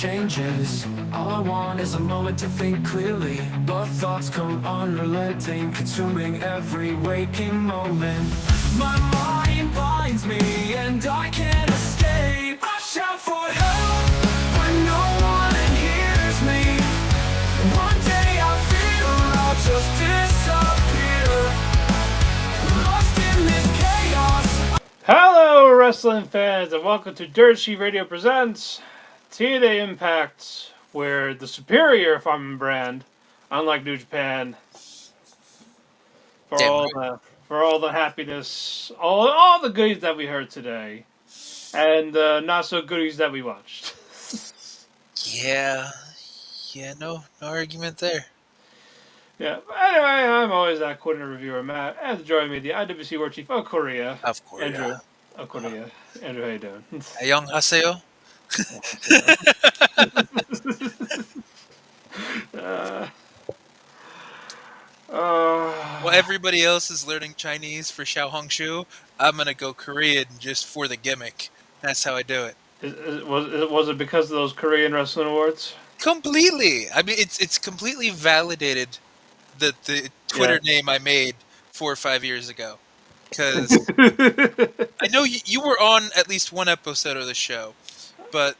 changes. All I want is a moment to think clearly, but thoughts come unrelenting, consuming every waking moment. My mind binds me and I can't escape. I shout for help, but no one hears me. One day I feel I'll just disappear, lost in this chaos. Hello, wrestling fans, and welcome to Dirt Sheet Radio Presents TNA Impact, where the superior farming brand, unlike New Japan, for Damn all right. the for all the happiness, all the goodies that we heard today, and not so goodies that we watched. Yeah, no argument there. Yeah. But anyway, I'm always that corner reviewer Matt, and joining me the IWC World Chief of Korea, Of course, Andrew. yeah. Of Korea, Andrew, how you doing? Annyeonghaseyo. uh, uh, While everybody else is learning Chinese for Xiaohongshu, I'm gonna go Korean just for the gimmick. That's how I do it. was it because of those Korean wrestling awards? Completely. I mean, it's completely validated the Yeah. Twitter name I made 4 or 5 years ago. Because I know you were on at least one episode of the show, but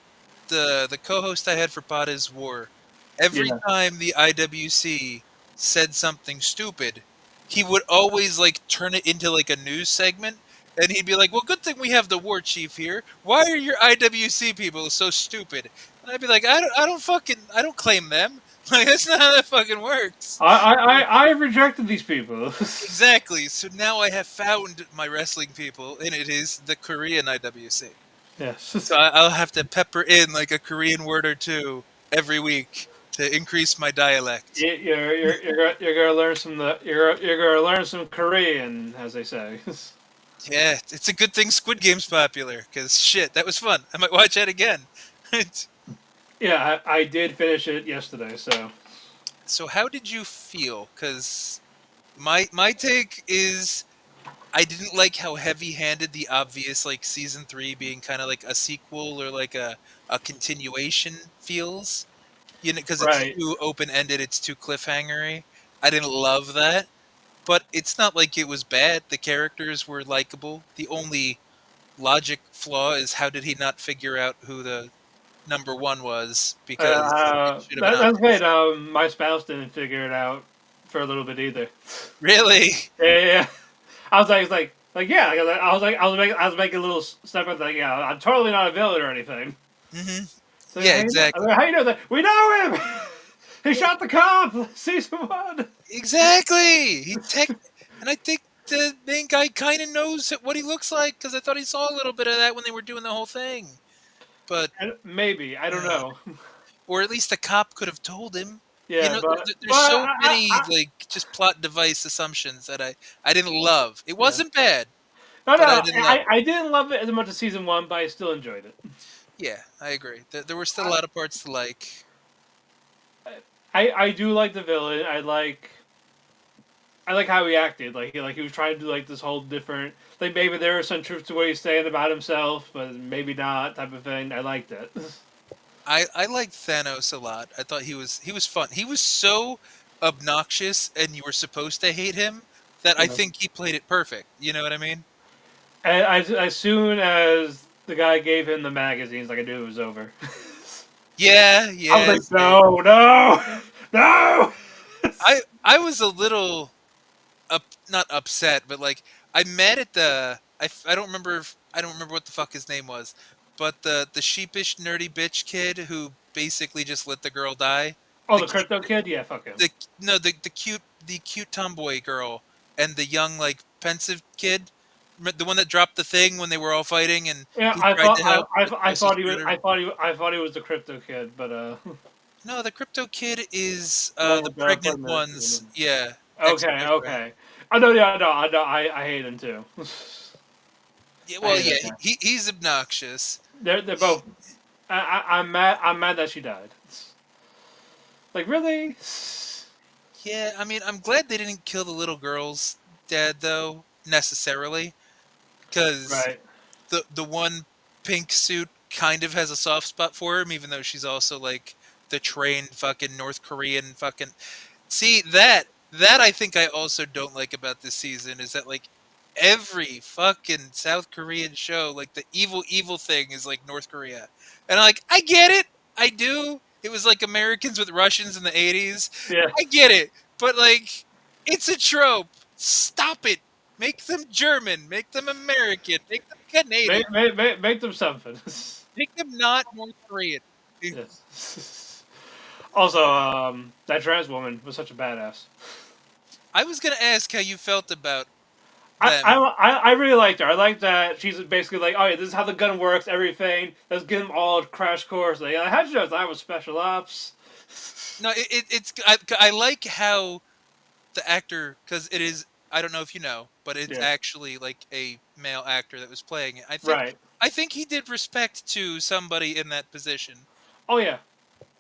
the co-host I had for Pod is War, every Yeah. time the IWC said something stupid, he would always like turn it into like a news segment, and he'd be like, "Well, good thing we have the war chief here. Why are your IWC people so stupid?" And I'd be like, I don't claim them. Like that's not how that fucking works." I rejected these people. Exactly. So now I have found my wrestling people, and it is the Korean IWC. So Yes. I'll have to pepper in like a Korean word or two every week to increase my dialect. You're gonna learn you're gonna learn some Korean, as they say. Yeah, it's a good thing Squid Game's popular, because shit, that was fun. I might watch that again. Yeah, I did finish it yesterday, so. So how did you feel? Because my take is I didn't like how heavy-handed the obvious like season 3 being kind of like a sequel or like a continuation feels. You know, because it's Right. too open-ended, it's too cliffhangery. I didn't love that. But it's not like it was bad. The characters were likable. The only logic flaw is how did he not figure out who the number one was? Because it should have been That's obvious. great. My spouse didn't figure it out for a little bit either. Really? Yeah. I was yeah. I was making a little step up, like, yeah, I'm totally not a villain or anything. Hmm. So Yeah, how exactly. you know that? We know him. He shot the cop. Season one. Exactly. And I think the main guy kind of knows what he looks like because I thought he saw a little bit of that when they were doing the whole thing. But Maybe I don't uh, know. or at least the cop could have told him. You Yeah, know, but there's so many I like just plot device assumptions that I didn't love. It yeah. wasn't bad, No, but I no, didn't love it. I didn't love it as much as season one, but I still enjoyed it. Yeah, I agree. There were still a lot of parts to like. I do like the villain. I like how he acted. Like he was trying to do like this whole different. Like maybe there was some truth to what he's saying about himself, but maybe not type of thing. I liked it. I liked Thanos a lot. I thought he was fun. He was so obnoxious, and you were supposed to hate him that I Yeah. think he played it perfect. You know what I mean? And as soon as the guy gave him the magazines, like I knew it was over. Yeah, I was yeah, like, same. no, no, no. I was a little not upset, but like I'm mad at I don't remember I don't remember what the fuck his name was, but the sheepish nerdy bitch kid who basically just let the girl die. Oh, The the cute, crypto kid. Yeah, fuck him. the no the cute tomboy girl and the young like pensive kid, the one that dropped the thing when they were all fighting and Yeah, he tried to help but I also thought he was screwed her. I thought he was the crypto kid, but No, the crypto kid is the one the with the pregnant pregnant one's woman. yeah Okay, ex-boyfriend. okay. I know. Yeah, I hate him too. Yeah, I well, hate yeah, that guy. he's obnoxious. They're both. I'm mad that she died. Like really? Yeah, I mean, I'm glad they didn't kill the little girl's dad though necessarily, because Right. the one pink suit kind of has a soft spot for him, even though she's also like the trained fucking North Korean fucking. See that I think I also don't like about this season is that like every fucking South Korean show, like the evil thing is like North Korea, and I'm like I get it, I do. It was like Americans with Russians in the '80s. Yeah. I get it, but like it's a trope. Stop it. Make them German. Make them American. Make them Canadian. Make them something. Make them not North Korean. Yes. Also, that trans woman was such a badass. I was gonna ask how you felt about I, them. I really liked her. I like that she's basically like, oh yeah, this is how the gun works, everything. Let's give them all a crash course. Like, how'd you know I was special ops? No, I like how the actor, because it is, I don't know if you know, but it's Yeah. actually like a male actor that was playing it. Right. I think he did respect to somebody in that position. Oh yeah.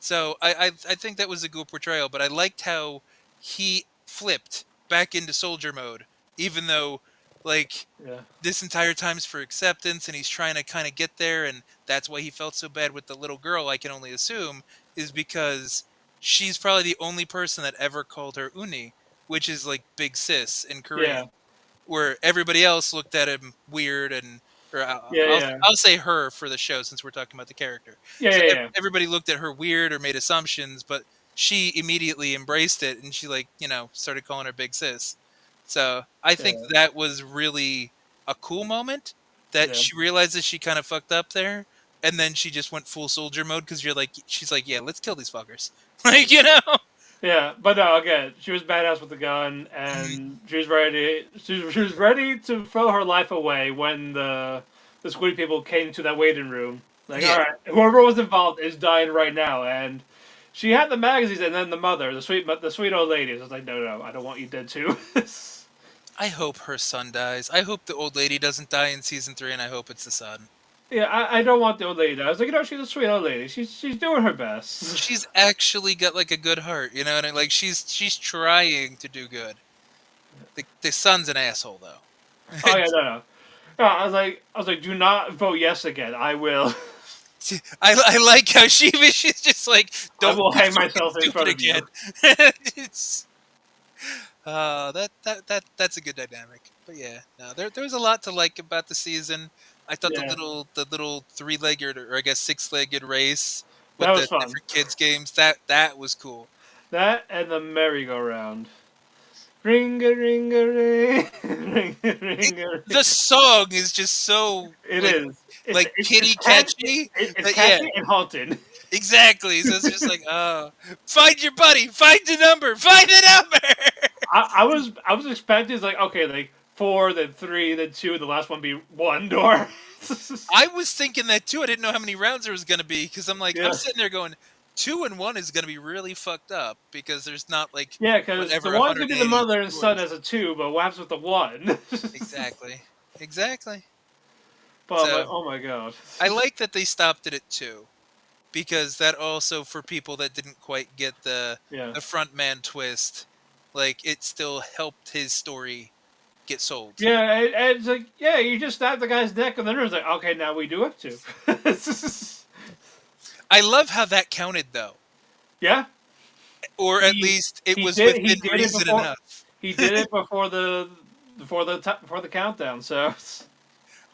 So I think that was a good portrayal, but I liked how he flipped back into soldier mode, even though like Yeah. this entire time's for acceptance and he's trying to kind of get there, and that's why he felt so bad with the little girl, I can only assume, is because she's probably the only person that ever called her uni, which is like big sis in Korean, Yeah. where everybody else looked at him weird, and or Yeah. I'll say her for the show since we're talking about the character. Yeah. So Yeah. everybody looked at her weird or made assumptions, but she immediately embraced it and she like, started calling her big sis. So I think Yeah. that was really a cool moment that Yeah. she realizes she kind of fucked up there. And then she just went full soldier mode because she's like, yeah, let's kill these fuckers. Like, Yeah, but no, again, she was badass with the gun, and she was ready. She was ready to throw her life away when the squid people came to that waiting room. Like, Yeah. all right, whoever was involved is dying right now, and she had the magazines, and then the mother, the sweet old lady, was like, no, I don't want you dead too. I hope her son dies. I hope the old lady doesn't die in season 3, and I hope it's the son. Yeah, I don't want the old lady. I was like, she's a sweet old lady. She's doing her best. She's actually got like a good heart, and like she's trying to do good. The son's an asshole though. Oh yeah, no. No, I was like, do not vote yes again. I will. I like how she's just like, I don't will be hang fucking myself in stupid front of you. again. It's that's a good dynamic. But yeah, no, there was a lot to like about the season. I thought Yeah. the little 3-legged, or I guess 6-legged race with That the was fun. different kids games, that was cool. That and the merry-go-round. Ring a ring a ring, ring a ring a ring. The song is just so It like, is. like kitty catchy. It's But catchy yeah, and haunted. exactly. So it's just like, find your buddy, find the number, find the number. I was expecting, it's like, okay, like 4, then 3, then 2, the last one be 1 door. I was thinking that too. I didn't know how many rounds there was going to be because I'm like, Yeah. I'm sitting there going, 2 and 1 is going to be really fucked up because there's not like Yeah, because whatever the 1 could be the 180 mother and son doors. as a 2, but what happens with the 1? Exactly. But I'm So like, oh my god. I like that they stopped it at 2 because that also, for people that didn't quite get Yeah. the front man twist, like it still helped his story get sold. Yeah, and it's like, yeah, you just stabbed the guy's neck, and then it was like, okay, now we do have to. I love how that counted though, Yeah, or at He- least it he was did- he within did it reason before- enough. he did it before the countdown. So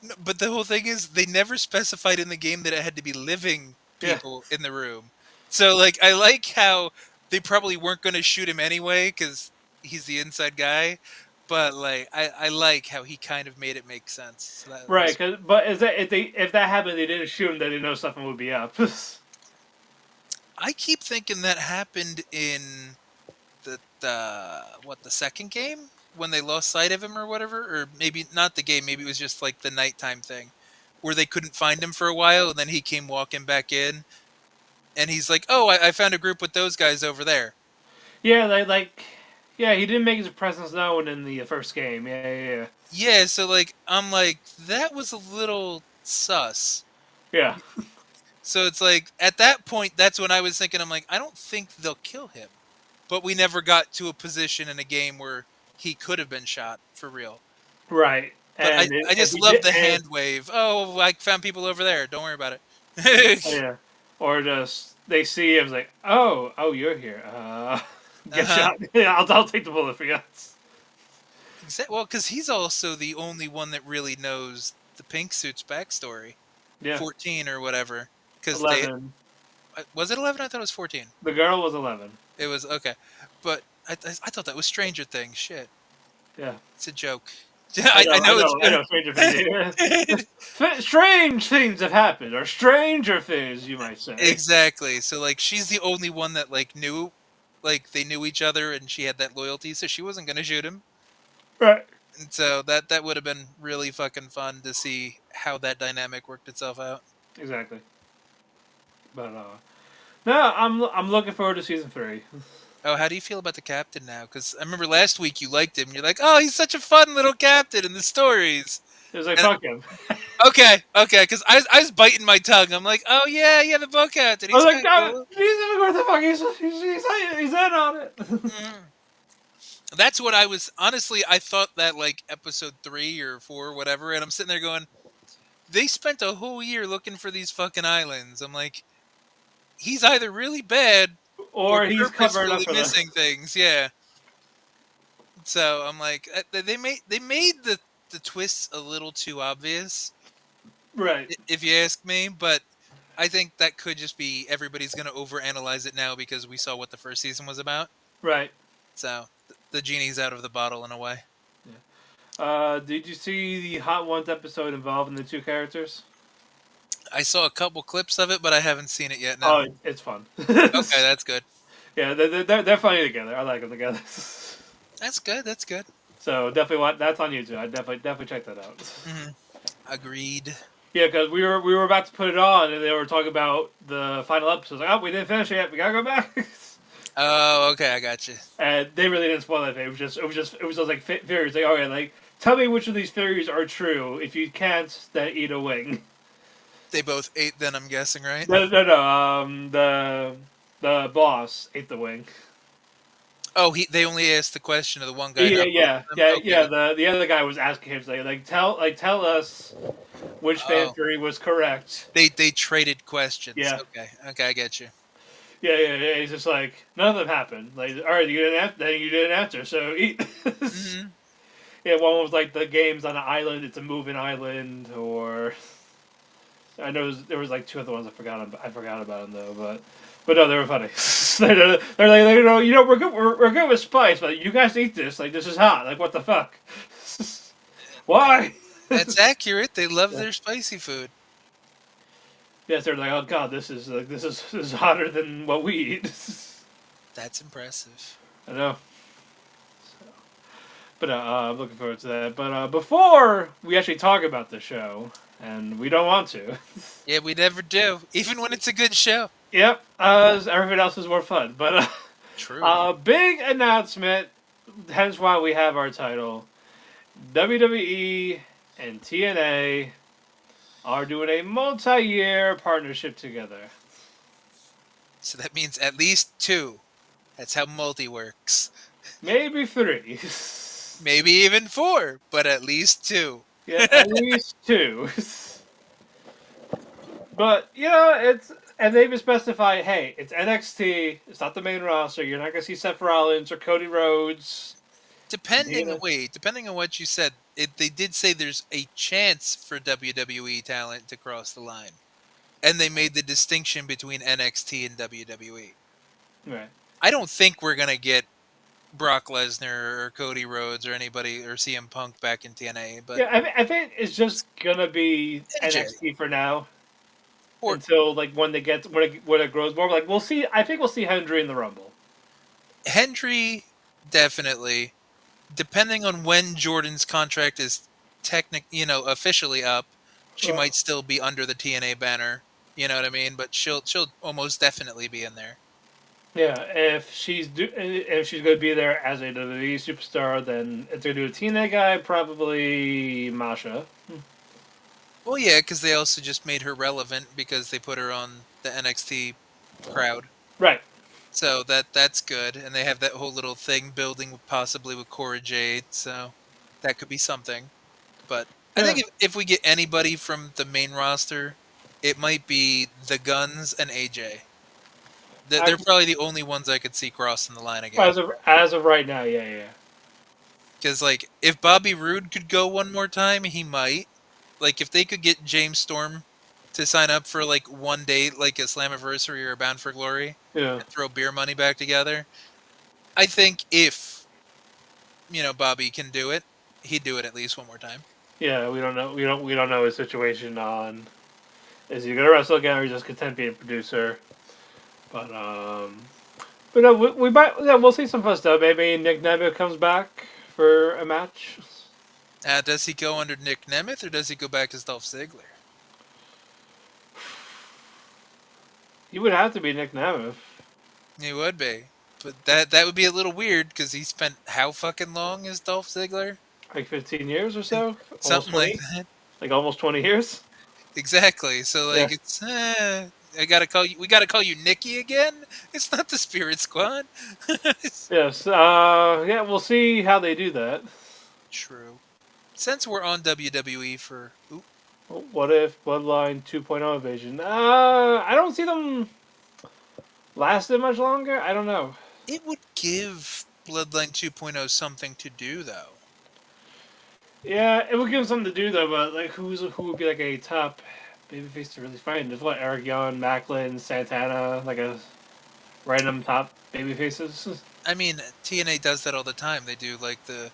No, but the whole thing is they never specified in the game that it had to be living Yeah. people in the room. So like I like how they probably weren't going to shoot him anyway because he's the inside guy. But like I like how he kind of made it make sense. So that right, but is that if that happened, they didn't shoot him, then they know something would be up. I keep thinking that happened in the second game when they lost sight of him or whatever, or maybe not the game. Maybe it was just like the nighttime thing where they couldn't find him for a while, and then he came walking back in, and he's like, "Oh, I found a group with those guys over there." Yeah, yeah, he didn't make his presence known in the first game. Yeah. Yeah, so like I'm like that was a little sus. Yeah. So it's like at that point, that's when I was thinking, I'm like, I don't think they'll kill him, but we never got to a position in a game where he could have been shot for real. Right. But And I just love the hand wave. Oh, I found people over there. Don't worry about it. Yeah. Or just they see him like, oh, you're here. Get Uh-huh. shot. Yeah, I'll take the bullet for you. Well, because he's also the only one that really knows the pink suit's backstory. Yeah. 14 or whatever. Because 11. was it 11? I thought it was 14. The girl was 11. It was okay, but I thought that was Stranger Things. Shit, Yeah. it's a joke. I I know, I know know, I know. Stranger Things. it's Strange things have happened, or stranger things, you might say. exactly. So like, she's the only one that like knew, like they knew each other, and she had that loyalty, so she wasn't gonna shoot him. Right. And so that would have been really fucking fun to see how that dynamic worked itself out. Exactly. But no, I'm looking forward to season 3. Oh, how do you feel about the captain now? Because I remember last week you liked him. You're like, oh, he's such a fun little captain in the stories. It was like And fuck him. okay, because I was biting my tongue. I'm like, oh yeah, the boat captain. I was He's like, kind of God, cool. Jesus, what the fuck? He's in on it. Mm. That's what I was. Honestly, I thought that like episode 3 or 4, whatever, and I'm sitting there going, they spent a whole year looking for these fucking islands. I'm like, he's either really bad or Or he's covering up purposefully for them. missing things. Yeah. So I'm like, they made the twists a little too obvious, Right. if you ask me. But I think that could just be everybody's gonna overanalyze it now because we saw what the first season was about. Right. So the genie's out of the bottle in a way. Did you see the Hot Ones episode involving the two characters? I saw a couple clips of it, but I haven't seen it yet. No. Oh, it's fun. Okay, that's good. Yeah, they're funny together. I like them together. That's good. That's good. So definitely want that's on YouTube. I definitely check that out. Hmm. Agreed. Yeah, because we were about to put it on, and they were talking about the final episode. Like, oh, we didn't finish it yet. We gotta go back. Oh, okay, I got you. And they really didn't spoil it. It was just like theories. Like, okay, like tell me which of these theories are true. If you can't, then eat a wing. They both ate. Then I'm guessing, right? No. The boss ate the wing. Oh, they only asked the question of the one guy. Yeah, not both yeah, of them? yeah, Okay. yeah. The other guy was asking him like tell us which fan Oh, theory was correct. they traded questions. Yeah. Okay, I get you. Yeah. He's just like none of them happened. Like, all right, then you didn't answer, so eat. Hmm. Yeah, one was like the game's on an island. It's a moving island, or I know there was like two other ones I forgot about them though, but no, they were funny. They're like we're good we're good with spice, but you guys eat this like this is hot. Like what the fuck? Why? That's accurate. They love Yeah. their spicy food. Yes, they're like, oh god, this is hotter than what we eat. That's impressive. I know. But I'm looking forward to that. But before we actually talk about the show, and we don't want to. Yeah, we never do, even when it's a good show. Yep, everything else is more fun. But True. big announcement. Hence why we have our title. WWE and TNA are doing a multi-year partnership together. So that means at least 2. That's how multi works. Maybe 3. Maybe even 4, but at least 2. Yeah, at least 2. But and they even specify, hey, it's NXT. It's not the main roster. You're not gonna see Seth Rollins or Cody Rhodes. Depending on what you said, they did say there's a chance for WWE talent to cross the line. And they made the distinction between NXT and WWE. Right. I don't think we're going to get Brock Lesnar or Cody Rhodes or anybody or CM Punk back in TNA, but Yeah, I think it's just gonna be AJ. NXT for now Or until like when it grows more. Like we'll see. I think we'll see Hendry in the Rumble. Hendry, definitely. Depending on when Jordan's contract is officially up, she Well, might still be under the TNA banner. You know what I mean? But she'll almost definitely be in there. yeah, if she's gonna be there as a WWE superstar, then it's gonna do a TNA guy, probably Masha. Well, yeah, because they also just made her relevant because they put her on the NXT crowd. Right. So that's good, and they have that whole little thing building possibly with Cora Jade, so that could be something. But I Yeah. think if we get anybody from the main roster, it might be the Guns and AJ. They're Actually, probably the only ones I could see crossing the line again. as of right now, yeah. Because, like, if Bobby Roode could go one more time, he might. Like, if they could get James Storm to sign up for, like, one date, like a Slammiversary or a Bound for Glory, Yeah. and throw beer money back together, I think if, Bobby can do it, he'd do it at least one more time. Yeah, we don't know. We don't know his situation on is he gonna wrestle again or just content being a producer. But no, we might yeah we'll see some fun stuff. Maybe Nick Nemeth comes back for a match. Does he go under Nick Nemeth, or does he go back as Dolph Ziggler? He would have to be Nick Nemeth. He would be. But that would be a little weird, because he spent how fucking long as Dolph Ziggler? Like 15 years or so, almost Something like 20, that. like almost 20 years. Exactly. So, Yeah. like, it's I gotta call you. We gotta call you Nikki again. It's not the Spirit Squad. It's Yes. Yeah, we'll see how they do that. true. Since we're on WWE for, What if Bloodline 2.0 invasion? I don't see them lasting much longer. I don't know. it would give Bloodline 2.0 something to do, though. Yeah, it would give them something to do though. But like, who would be like a top babyface to really find? There's what Eric Young, Maclin, Santana, like a random top babyfaces. I mean, TNA does that all the time. They do like the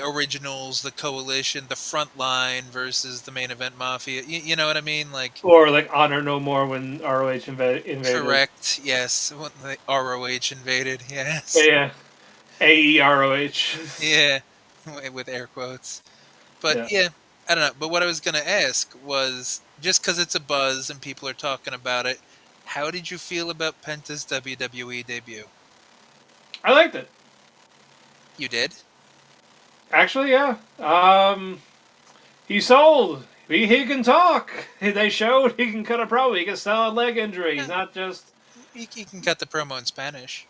originals, the coalition, the front line versus the main event mafia. You know what I mean? Like, Or like Honor No More when ROH invaded. correct. Yes, when the ROH invaded. Yeah, Yes. yeah. AEROH. Yeah, with air quotes. But Yeah. yeah, I don't know. But what I was gonna ask was, just because it's a buzz and people are talking about it, how did you feel about Penta's WWE debut? I liked it. You did? Actually, yeah. He sold. He can talk. They showed he can cut a promo. He can sell a leg injury. He's Yeah, not just. you can cut the promo in Spanish.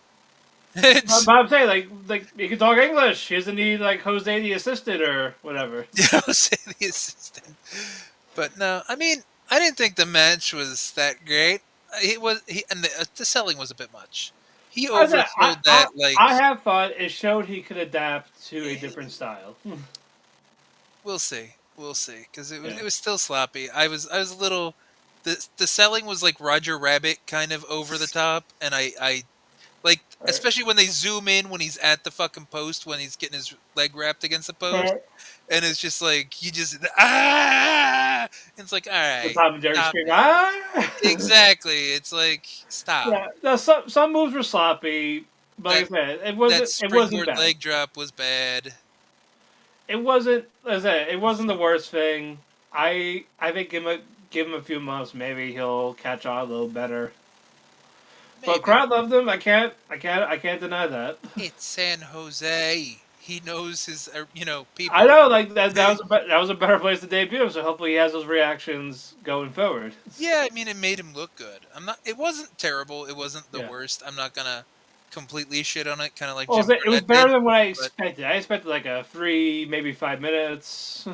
But It's I'm saying like he can talk English. He doesn't need like Jose the assistant or whatever. I'll say the assistant. But no, I mean, I didn't think the match was that great. And the selling was a bit much. He I said oversold that, like, I have fun. It showed he could adapt to a different style. we'll see, because it was Yeah. it was still sloppy. I was a little, the selling was like Roger Rabbit kind of over the top, and I like, Alright. especially when they zoom in when he's at the fucking post, when he's getting his leg wrapped against the post, Alright. and it's just like you just and it's like, all The right, Tom and Jerry stop scream, it. ah! Exactly. It's like, stop. Yeah, no, some moves were sloppy, but like I That said, that it wasn't springboard bad. leg drop was bad. It wasn't. Like I said, it wasn't the worst thing. I think give him a few months, maybe he'll catch on a little better. Maybe. But crowd loved him. I can't deny that. It's San Jose. He knows his, people. I know, like that was a better place to debut. So hopefully he has those reactions going forward. Yeah, I mean, it made him look good. It wasn't terrible. It wasn't the Yeah. worst. I'm not gonna completely shit on it, kind of like Well, Jim it was Cornette better did. than what I But expected. I expected like a 3, maybe 5 minutes.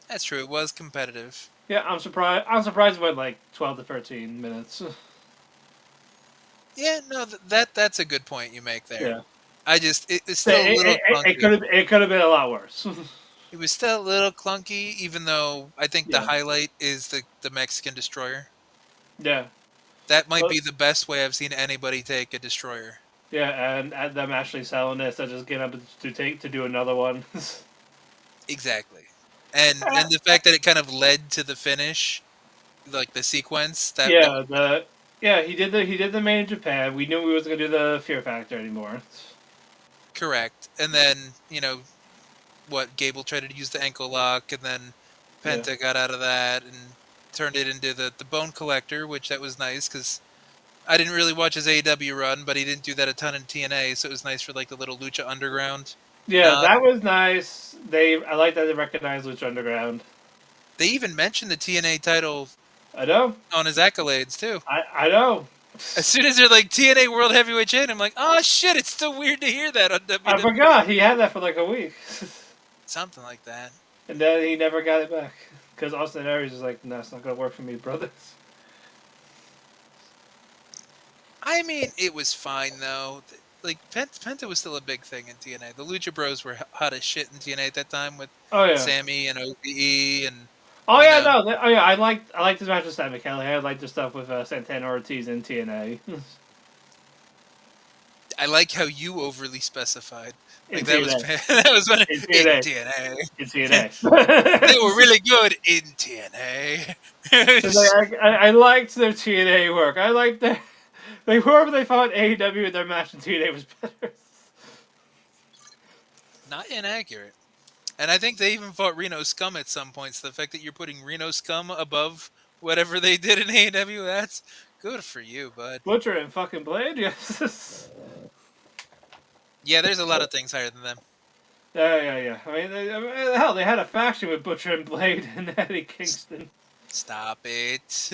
that's true. It was competitive. Yeah, I'm surprised. I'm surprised it went like 12 to 13 minutes. Yeah, no, that's a good point you make there. Yeah, It's still a little clunky. it could have been a lot worse. It was still a little clunky, even though I think the Yeah, highlight is the Mexican destroyer. yeah, That might but, be the best way I've seen anybody take a destroyer. yeah, and them actually selling this, I just getting up to do another one. Exactly. And the fact that it kind of led to the finish, like the sequence, that Yeah, he did the main in Japan. We knew we wasn't gonna do the Fear Factor anymore. correct. And then, what, Gable tried to use the ankle lock, and then Yeah, Penta got out of that and turned it into the Bone Collector, which that was nice, because I didn't really watch his AEW run, but he didn't do that a ton in TNA, so it was nice for like the little Lucha Underground yeah, nod. that was nice. I like that they recognized Lucha Underground. They even mentioned the TNA title I know, on his accolades too. I know. As soon as they're like TNA World Heavyweight Champion, I'm like, oh shit, it's still weird to hear that on I WWE. forgot he had that for like a week, Something like that. and then he never got it back because Austin Aries is like, "No, it's not gonna work for me, brothers." I mean, it was fine though. Like Penta was still a big thing in TNA. The Lucha Bros were hot as shit in TNA at that time with Oh yeah. Sami and OBE and Oh you yeah, know. no. Oh yeah, I liked his match with Sami Callihan. I liked the stuff with Santana Ortiz in TNA. I like how you overly specified. In Like that was TNA. that was when In in TNA. TNA. In TNA. They were really good in TNA. It's like, I liked their TNA work. I liked their whoever they fought AEW in their match in TNA was better. Not inaccurate. And I think they even fought Reno Scum at some points. The fact that you're putting Reno Scum above whatever they did in AEW, that's good for you, bud. Butcher and fucking Blade, yes. Yeah, there's a lot of things higher than them. Yeah. Hell, they had a faction with Butcher and Blade and Eddie Kingston. Stop it.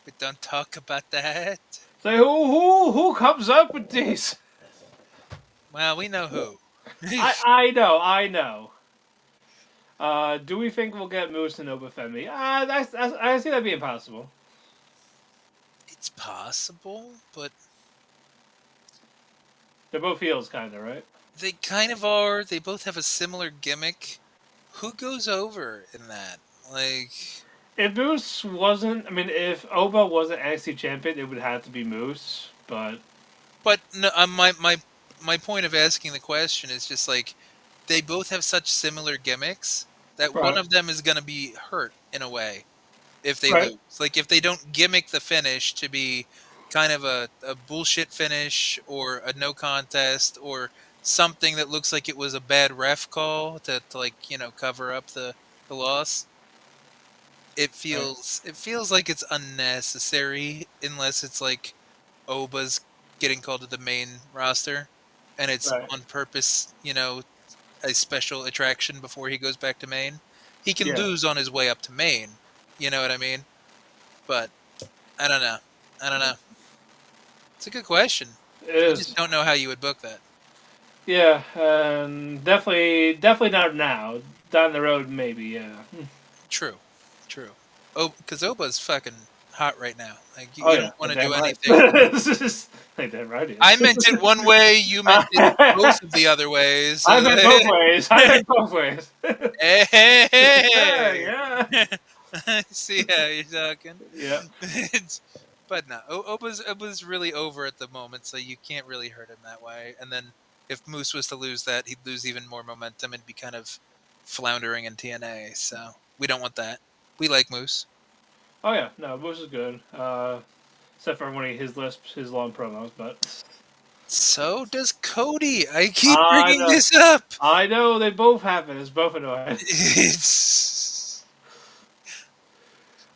We don't talk about that. So who comes up with these? Well, we know who. I know. Do we think we'll get Moose and Obafemi? I see that being possible. It's possible, but They're both heels, kind of, right? they kind of are. They both have a similar gimmick. Who goes over in that? Like, If Moose wasn't, if Oba wasn't NXT champion, it would have to be Moose. But but no, my point of asking the question is just like they both have such similar gimmicks that one right, of them is going to be hurt in a way if they right, lose. Like if they don't gimmick the finish to be kind of a bullshit finish or a no contest or something that looks like it was a bad ref call to like, cover up the loss. right, It feels like it's unnecessary unless it's like Oba's getting called to the main roster and it's right. on purpose, a special attraction before he goes back to main. He can Yeah, lose on his way up to main. You know what I mean? But I don't know. I don't know. It's a good question. it I just is. don't know how you would book that. Yeah, definitely not now. Down the road, maybe. Yeah. True. True. Oh, because Oba's fucking hot right now. Like Oh you yeah, don't like want to damn do right. anything. Like damn right. It I is. meant it one way. You meant it both of the other ways. I meant both ways. I meant both ways. Hey, Yeah. I see how you're talking. Yeah. But no, Oba's really over at the moment, so you can't really hurt him that way. And then if Moose was to lose that, he'd lose even more momentum and be kind of floundering in TNA. So we don't want that. We like Moose. Oh yeah. No, Moose is good. Except for when his lisps, his long promos, but So does Cody. I keep I bringing know. this up. I know they both happen. It's both annoying. It's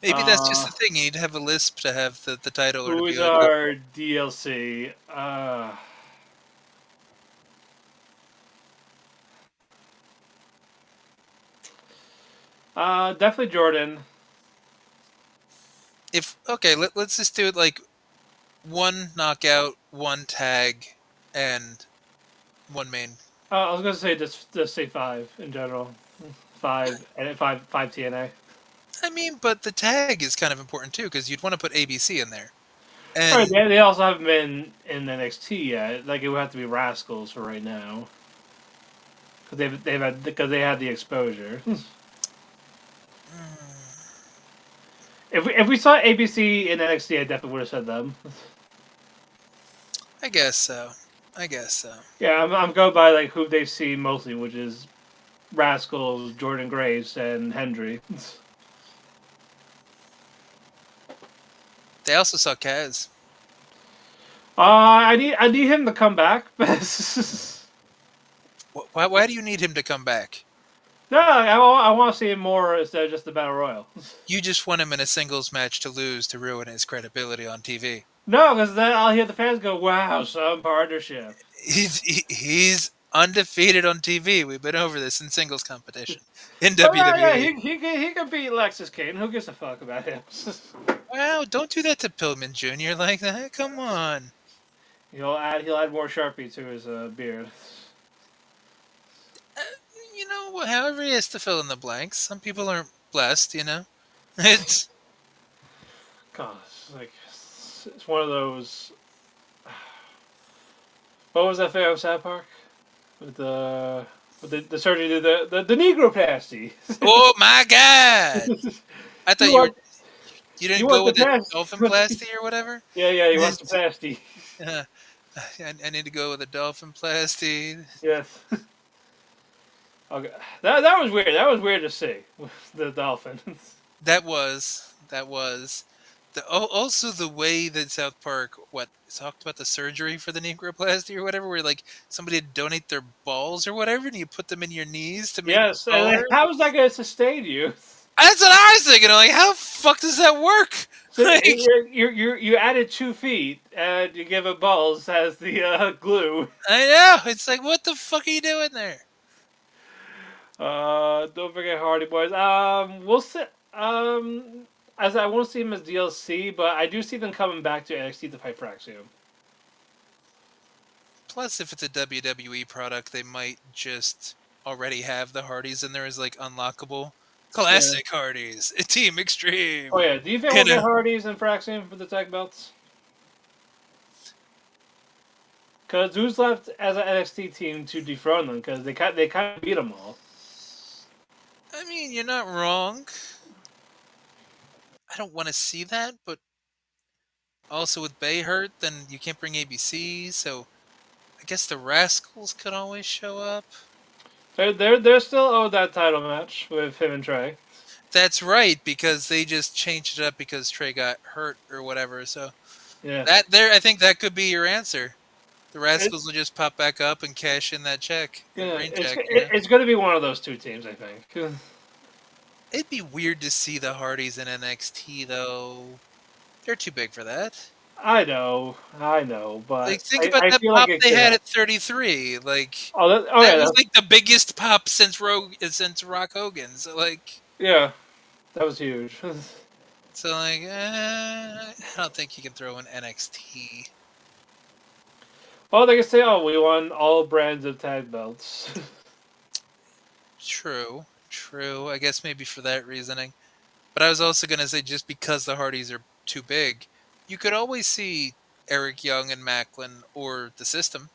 maybe that's just Uh, the thing. You need to have a lisp to have the title or to who be is over. our DLC? Definitely Jordan. If okay, let's just do it like one knockout, one tag, and one main. I was gonna say just say five in general. Five and five TNA. I mean, but the tag is kind of important too because you'd want to put ABC in there. All right, And they also haven't been in NXT yet. Like it would have to be Rascals for right now because they had the exposure. If we saw ABC in NXT, I definitely would have said them. I guess so. I guess so. Yeah, I'm going by like who they've seen mostly, which is Rascals, Jordan Grace, and Hendry. They also saw Kaz. I need him to come back. Why do you need him to come back? No, I want to see him more instead of just the Battle Royal. You just want him in a singles match to lose to ruin his credibility on TV. No, because then I'll hear the fans go, "Wow, some partnership." He's undefeated on TV. We've been over this in singles competition in Oh yeah, WWE. he can beat Lexus Kane. Who gives a fuck about him? Wow, don't do that to Pillman Jr. like that. Come on. He'll add more Sharpie to his beard. Uh, however he has to fill in the blanks. Some people aren't blessed. It's God, like it's one of those. What was that famous South Park with the surgery did the negroplasty? Oh my god! I you thought want you you didn't go want the with the plasty? dolphinplasty or whatever. Yeah, yeah, he wants the plasty. I need to go with a dolphinplasty. Yes. Okay. That was weird. That was weird to see the dolphin. That was also the way that South Park talked about the surgery for the negroplasty or whatever, where like somebody would donate their balls or whatever, and you put them in your knees to make Yes, them and taller. how is that going to sustain you? That's what I was thinking. I'm like, how the fuck does that work? So Like, you added 2 feet and you give it balls as the glue. I know. It's like, what the fuck are you doing there? Don't forget Hardy Boys. We'll see. As I won't see them as DLC, but I do see them coming back to NXT to fight for Axiom. Plus, if it's a WWE product, they might just already have the Hardys in there as like unlockable Yeah. classic Hardys, Team Extreme. Oh yeah. Do you think You we'll know, get Hardys and Fraxium for the tag belts? Because who's left as an NXT team to dethrone them? Because they kind of beat them all. I mean, you're not wrong. I don't want to see that, but also with Bay hurt, then you can't bring ABC, so I guess the Rascals could always show up. They're still owed that title match with him and Trey. That's right, because they just changed it up because Trey got hurt or whatever. So Yeah. I think that could be your answer. The It, Rascals will just pop back up and cash in that check, yeah. rain It's check. it's going to be one of those two teams, I think. It'd be weird to see the Hardys in NXT though. They're too big for that. I know, but Like, think about I that feel like pop it they could had happen. at 33. Like, Oh that yeah, was like the biggest pop since Rock Hogan. So like, yeah, that was huge. I don't think you can throw in NXT. Well, they can say, "Oh, we won all brands of tag belts." True, true. I guess maybe for that reasoning. But I was also gonna say just because the Hardys are too big, you could always see Eric Young and Maclin or the System.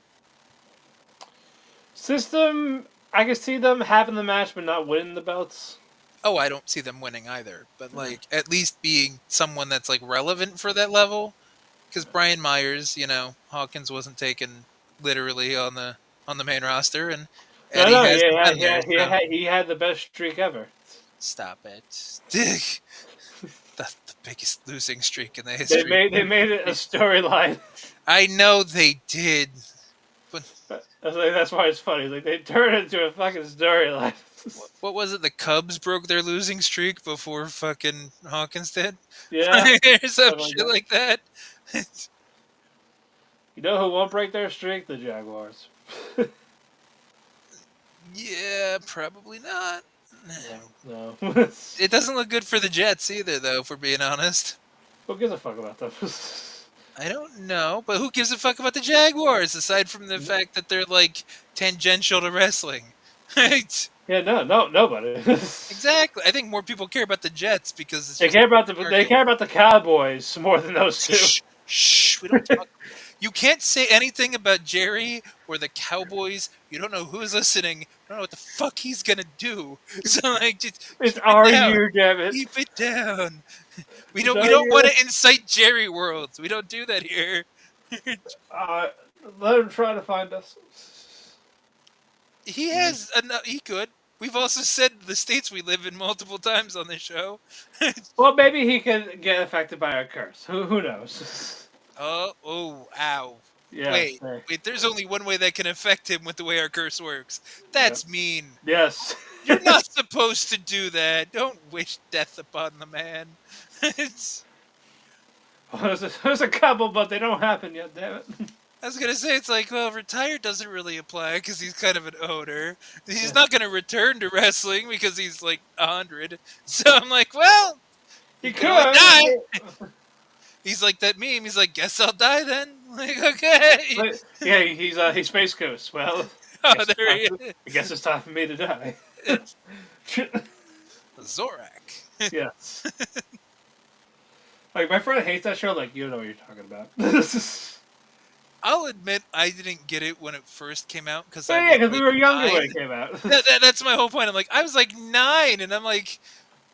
System, I can see them having the match but not winning the belts. Oh, I don't see them winning either, but like at least being someone that's like relevant for that level. Because Brian Myers, Hawkins wasn't taken literally on the main roster, and No, Eddie no, hasn't yeah, been there. So he had the best streak ever. stop it, Dick. The biggest losing streak in the They history. made it a storyline. I know they did, but That's why it's funny. Like they turned it into a fucking storyline. what was it? The Cubs broke their losing streak before fucking Hawkins did. Yeah, Or some something like shit that. like that. You know who won't break their streak? The Jaguars. Yeah, probably not. No. It doesn't look good for the Jets either, though, if we're being honest. Who gives a fuck about them? I don't know, but who gives a fuck about the Jaguars aside from the fact that they're like tangential to wrestling? Right? Yeah, nobody. Exactly. I think more people care about the Jets because it's They just care about the Cowboys more than those two. shh, shh. We don't talk. You can't say anything about Jerry or the Cowboys. You don't know who's listening. You don't know what the fuck he's gonna do. So like, just It's keep our it down. year, damn it. Keep it down. We It's don't our want year. to incite Jerry worlds. We don't do that here. Uh, let him try to find us. He has enough. He could. We've also said the states we live in multiple times on this show. Well, maybe he could get affected by our curse. Who knows? Ow. Yeah. Wait. There's only one way that can affect him with the way our curse works. That's mean. Yes. You're not supposed to do that. Don't wish death upon the man. Well, there's a couple, but they don't happen yet. Damn it. I was gonna say, it's like, well, retired doesn't really apply because he's kind of an owner. He's not gonna return to wrestling because he's like 100. So I'm like, well, He can only could. die. He's like that meme. He's like, guess I'll die then. Like, okay. But, yeah, he's Space Coast. Well, Oh, there he is. I guess it's time for me to die. Zorak. Yes. Like, my friend hates that show. Like, you don't know what you're talking about. I'll admit I didn't get it when it first came out because But I yeah, was because we like were younger 9. when it came out. That's my whole point. I'm like, I was like 9, and I'm like,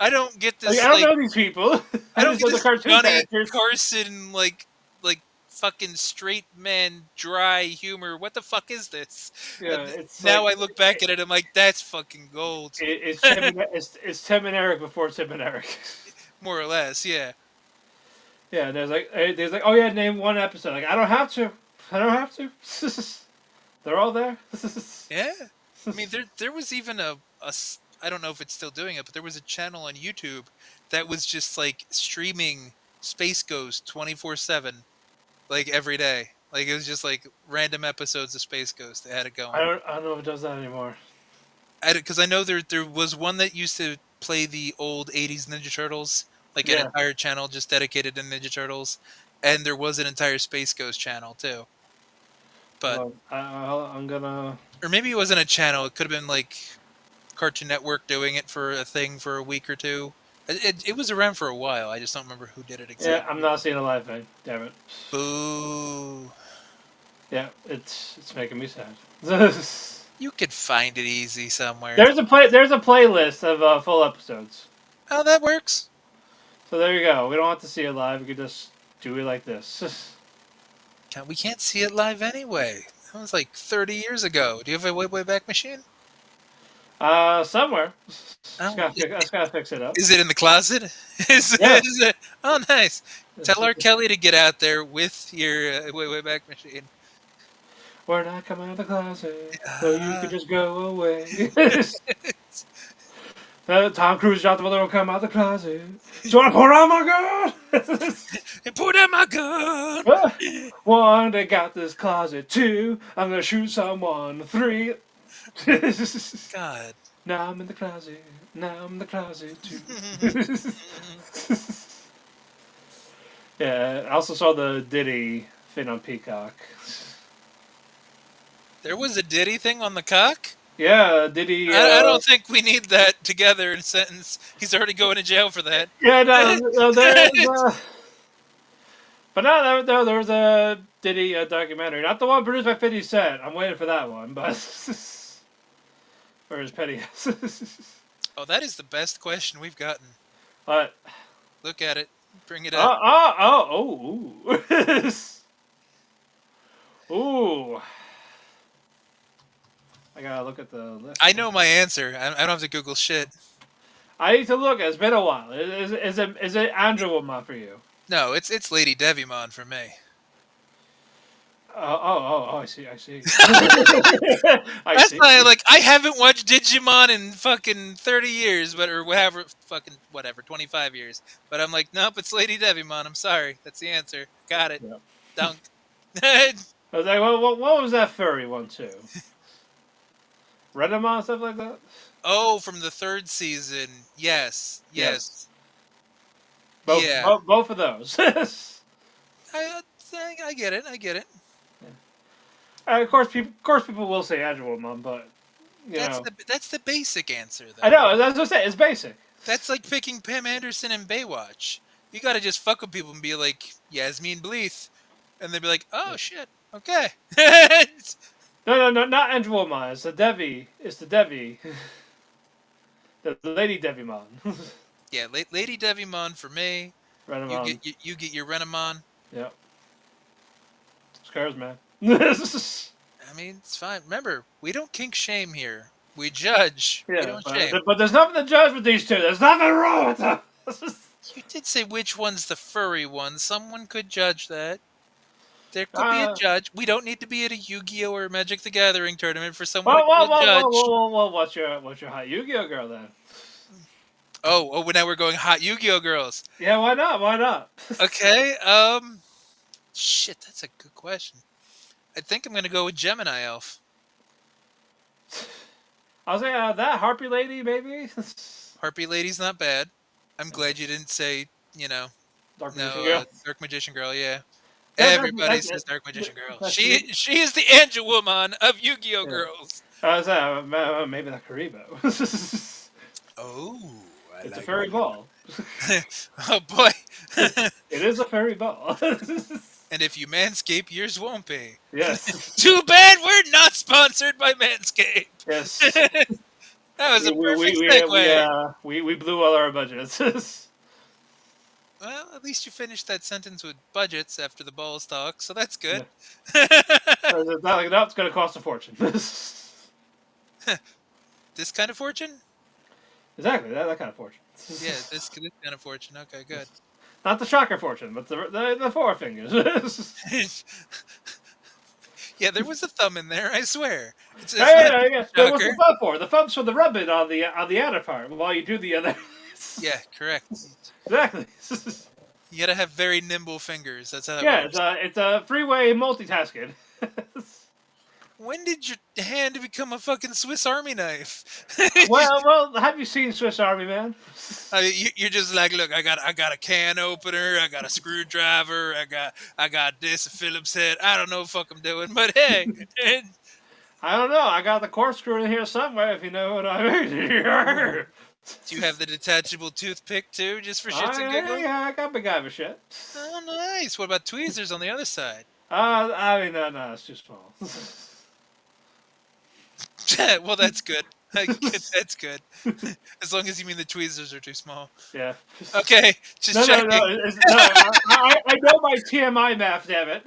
I don't get Like, I this don't like know these people. I I don't just get know the this cartoon Johnny characters. Carson like fucking straight man dry humor. What the fuck is this? Yeah, it's Now like I look back at it, I'm like, that's fucking gold, it's Tim and Eric before Tim and Eric. more or less. Yeah, Yeah, there's like, oh yeah, name one episode. Like, I don't have to. I don't have to. They're all there. yeah. I mean, there was even I don't know if it's still doing it, but there was a channel on YouTube that was just like streaming Space Ghost 24/7, like every day. Like it was just like random episodes of Space Ghost. They had it going. I don't know if it does that anymore. Because I know there was one that used to play the old '80s Ninja Turtles, like an Yeah. entire channel just dedicated to Ninja Turtles, and there was an entire Space Ghost channel too. But Well, I'm gonna. or maybe it wasn't a channel. It could have been like Cartoon Network doing it for a thing for a week or two. It was around for a while. I just don't remember who did it Yeah, exactly. I'm not seeing a live thing. Damn it. Boo! Yeah, it's making me sad. there's You could find it easy somewhere. there's a playlist of full episodes. Oh, that works. So there you go. We don't have to see it live. We could just do it like this. We can't see it live anyway. That was like 30 years ago. Do you have a way back machine? Somewhere. Oh, Just gotta fix it up. is it in the closet? Yeah. Is it? Oh, nice. Tell R. Kelly to get out there with your way back machine. We're not coming out of the closet, so you could just go away. Tom Cruise shot the mother will come out the closet. So I put on my gun. Put out my gun. One, they got this closet. Two, I'm gonna shoot someone. Three. God. Now I'm in the closet. Now I'm in the closet too. Yeah, I also saw the Diddy thing on Peacock. There was a Diddy thing on the cock? Yeah, Diddy. I don't think we need that together in a sentence. He's already going to jail for that. Yeah, no, there's. But no, there was a Diddy documentary. Not the one produced by 50 Cent. I'm waiting for that one, but. Or his petty ass. Oh, that is the best question we've gotten. But. Look at it. Bring it up. Ooh. Ooh. I gotta look at the list. I know my answer. I don't have to Google shit. I need to look. It's been a while. Is it Andrew Woodmont for you? No, it's Lady Devimon for me. I see. I see. That's why, like, I haven't watched Digimon in fucking 30 years, or fucking whatever, 25 years. But I'm like, nope, it's Lady Devimon. I'm sorry. That's the answer. Got it. Yep. Dunk. I was like, what was that furry one too? Redemon, stuff like that? Oh, from the 3rd season. Yes. Both, Yeah. both of those. I get it. Of course, people will say Andrew Woodmont, but That's the basic answer, though. I know. That's what I'm saying. It's basic. That's like picking Pam Anderson in Baywatch. You gotta just fuck with people and be like, Yasmin Bleeth. And they'd be like, oh, shit. Okay. No, not Andrew Woodmont. It's the Devi. The Lady Devimon. Yeah, Lady Devimon for me. Redemon. You get your Renamon. Yep. Scars, man. I mean, it's fine. Remember, we don't kink shame here. We judge. We Yeah, don't shame. but there's nothing to judge with these two. There's nothing wrong with them. You did say which one's the furry one. Someone could judge that. There could be a judge. We don't need to be at a Yu-Gi-Oh or Magic the Gathering tournament for someone to judge. Whoa, what's your hot Yu-Gi-Oh girl then? Oh, now we're going hot Yu-Gi-Oh girls. Yeah, why not? Okay, shit, that's a good question. I think I'm gonna go with Gemini Elf. I was like, that Harpy Lady, maybe? Harpy Lady's not bad. I'm glad you didn't say, Dark Magician Girl. Dark Magician Girl, yeah. Yeah, Everybody says Dark Magician Girl. She is the Angelwoman of Yu-Gi-Oh girls. I was like, maybe that Karibo. Oh, It's a furry ball. Oh boy. It is a furry ball. And if you manscape, yours won't be. Yes. Too bad we're not sponsored by Manscaped. Yes. That was a We perfect we segue. we blew all our budgets. Well, at least you finished that sentence with budgets after the balls talk, so that's good. Yeah. It's not like, no, it's going to cost a fortune. This kind of fortune? Exactly, that kind of fortune. Yeah, this kind of fortune. Okay, good. Not the shocker fortune, but the four fingers. Yeah, there was a thumb in there. I swear. It's Hey, not yeah, a there was the shocker. thumb for. The thumb's for the rubbing on the outer part while you do the other. Yeah, correct. Exactly. You gotta have very nimble fingers. That's how that Yeah, works. it's a freeway multitasking. When did your hand become a fucking Swiss Army knife? well, have you seen Swiss Army Man? I mean, you're just like, look, I got a can opener, I got a screwdriver, I got this, a Phillips head. I don't know what the fuck I'm doing, but hey, I don't know. I got the corkscrew in here somewhere, if you know what I mean. do you have the detachable toothpick too, just for shits and giggles? Yeah, I got MacGyver shit. Oh, nice. What about tweezers on the other side? I mean, no, it's too small. Well, that's good. That's good. As long as you mean the tweezers are too small. Yeah. Okay, just checking. I know my TMI math, damn it.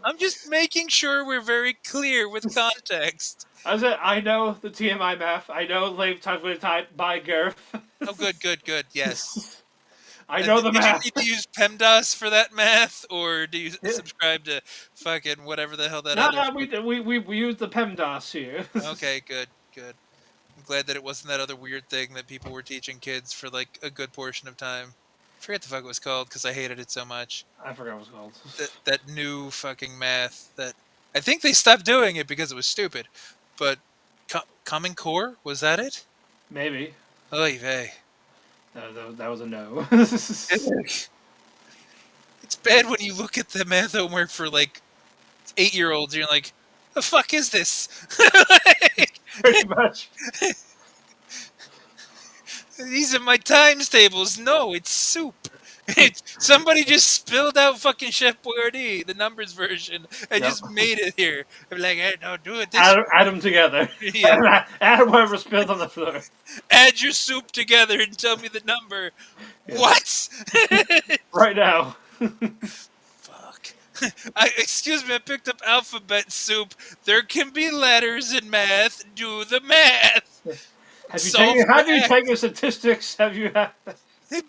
I'm just making sure we're very clear with context. I know the TMI math. I know late times with type by Gerf. Oh, good. Yes. I know the Did math. you need to use PEMDAS for that math, or do you subscribe to fucking whatever the hell that No, other... we use the PEMDAS here. Okay, good. I'm glad that it wasn't that other weird thing that people were teaching kids for like a good portion of time. I forget the fuck it was called because I hated it so much. I forgot what it's called. That new fucking math that... I think they stopped doing it because it was stupid. But Common Core, was that it? Maybe. Oy vey. That was a no. It's bad when you look at the math homework for like 8-year-olds and you're like, the fuck is this? Like, Pretty much. these are my times tables. No, it's soup. Somebody just spilled out fucking Chef Boyardee, the numbers version, and Yep. just made it here. I'm like, hey, no, do it this Add them together. Yeah. Add whatever spilled on the floor. Add your soup together and tell me the number. Yeah. What? Right now. Fuck. Excuse me, I picked up alphabet soup. There can be letters in math. Do the math. Have you taken statistics? Have you?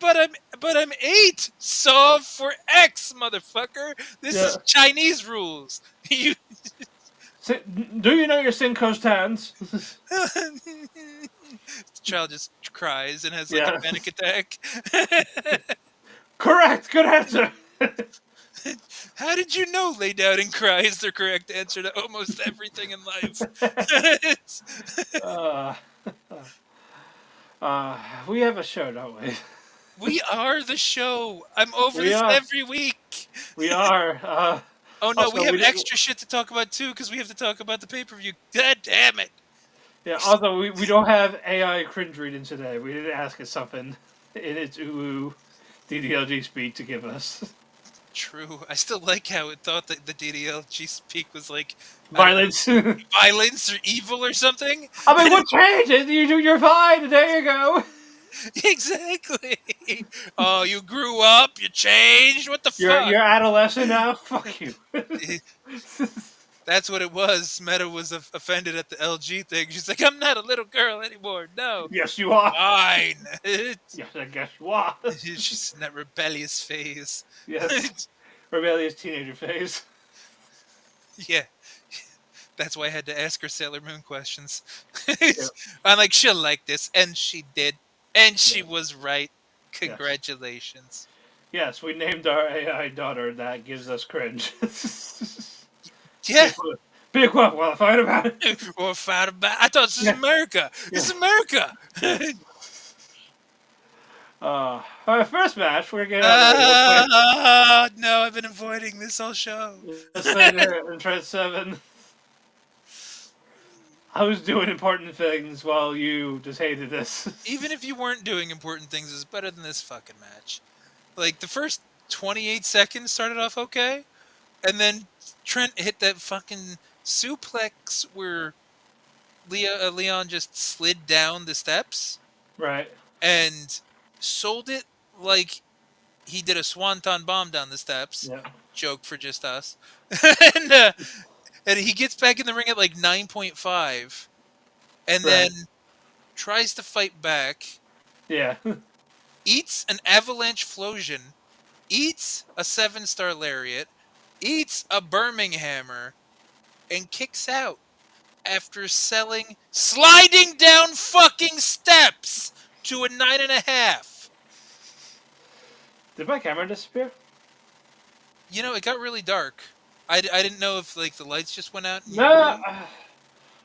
But I'm 8. Solve for X, motherfucker. This is Chinese rules. You... Do you know your Cinco stands? The child just cries and has like a panic attack. Correct. Good answer. How did you know lay down and cry is the correct answer to almost everything in life? We have a show, don't we? We are the show. I'm over this every week. We are. Oh no, also, we have extra shit to talk about too because we have to talk about the pay-per-view. God damn it. Yeah, also, we don't have AI cringe reading today. We didn't ask it something in its ooh DDLG speak to give us. True. I still like how it thought that the DDLG speak was like... Violence. Violence or evil or something. I mean, what changed? You're fine. There you go. Exactly. Oh, you grew up. You changed. What the fuck? You're adolescent now. Fuck you. That's what it was. Meta was offended at the LG thing. She's like, I'm not a little girl anymore. No. Yes, you are. Fine. Yes, I guess you are. She's in that rebellious phase. Yes. Rebellious teenager phase. Yeah. That's why I had to ask her Sailor Moon questions. Yep. I'm like, she'll like this. And she did. And she was right. Congratulations. Yes, we named our AI daughter that gives us cringe. Yeah. Big whoop. Well, fight about it. Or fight about. I thought this is America. This is America. Our first match, we're getting. No, I've been avoiding this whole show. Slater and Trent 7. I was doing important things while you just hated this. Even if you weren't doing important things, it's better than this fucking match. Like the first 28 seconds started off okay, and then Trent hit that fucking suplex where Leon just slid down the steps Right. and sold it like he did a swanton bomb down the steps. Yeah. Joke for just us. and, and he gets back in the ring at like 9.5 and then Right. tries to fight back, Yeah. eats an avalanche flosion, eats a 7-star lariat, eats a Birminghammer, and kicks out after selling sliding down fucking steps to a 9.5. Did my camera disappear? You know, it got really dark. I didn't know if like the lights just went out in your No. room.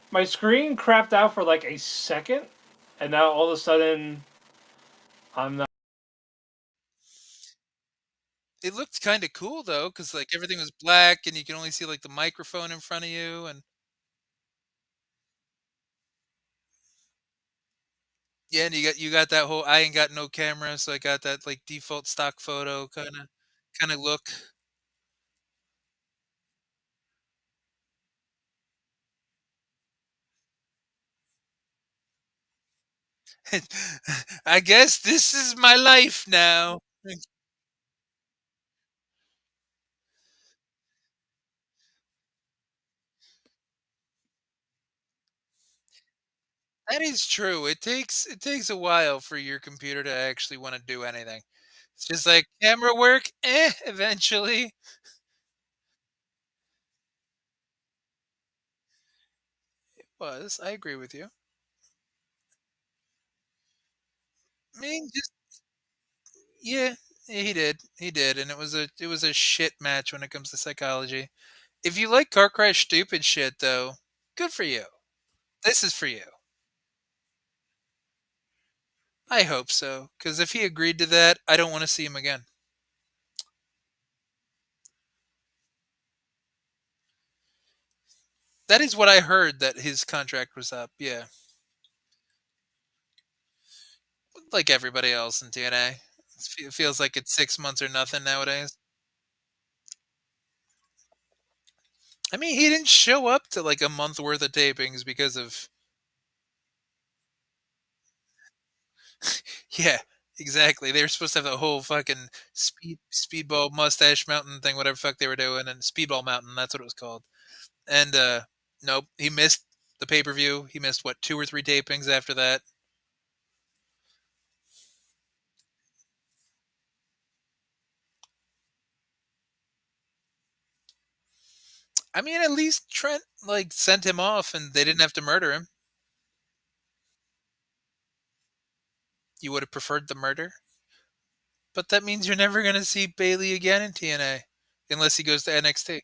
My screen crapped out for like a second, and now all of a sudden, I'm not. It looked kind of cool though, because like everything was black and you can only see like the microphone in front of you, and yeah, and you got that whole I ain't got no camera, so I got that like default stock photo kind of look. I guess this is my life now. That is true. It takes a while for your computer to actually want to do anything. It's just like camera work, eventually. Was I agree with you. I mean, just yeah, yeah, he did, and it was a shit match when it comes to psychology. If you like car crash stupid shit, though, good for you. This is for you. I hope so, because if he agreed to that, I don't want to see him again. That is what I heard that his contract was up. Yeah, like everybody else in TNA. It feels like it's 6 months or nothing nowadays. I mean, he didn't show up to like a month worth of tapings because of yeah, exactly. They were supposed to have the whole fucking speedball mustache mountain thing, whatever fuck they were doing, and speedball mountain. That's what it was called. And nope, he missed the pay per view. He missed what 2 or 3 tapings after that. I mean, at least Trent like sent him off, and they didn't have to murder him. You would have preferred the murder, but that means you're never gonna see Bailey again in TNA unless he goes to NXT.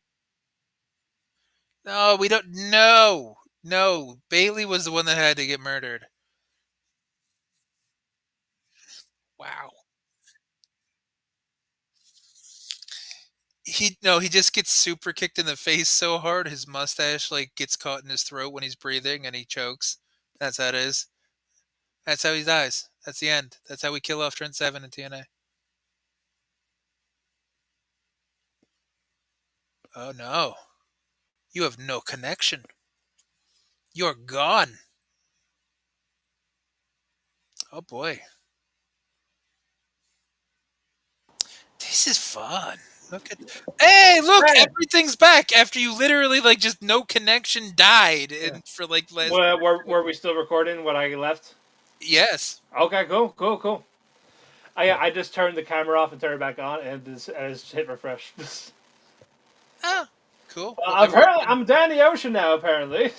No, we don't. No, no. Bailey was the one that had to get murdered. Wow. He no, he just gets super kicked in the face so hard his mustache like gets caught in his throat when he's breathing and he chokes. That's how it is. That's how he dies. That's the end. That's how we kill off Trent Seven in TNA. Oh no. You have no connection. You're gone. Oh boy. This is fun. Look at Hey, look, Right. everything's back after you literally like just no connection died Yeah. and for like last Were we still recording when I left? Yes. Okay, cool. I just turned the camera off and turned it back on, and just hit refresh. Ah, cool. Well, everyone Apparently, I'm down the ocean now. Apparently.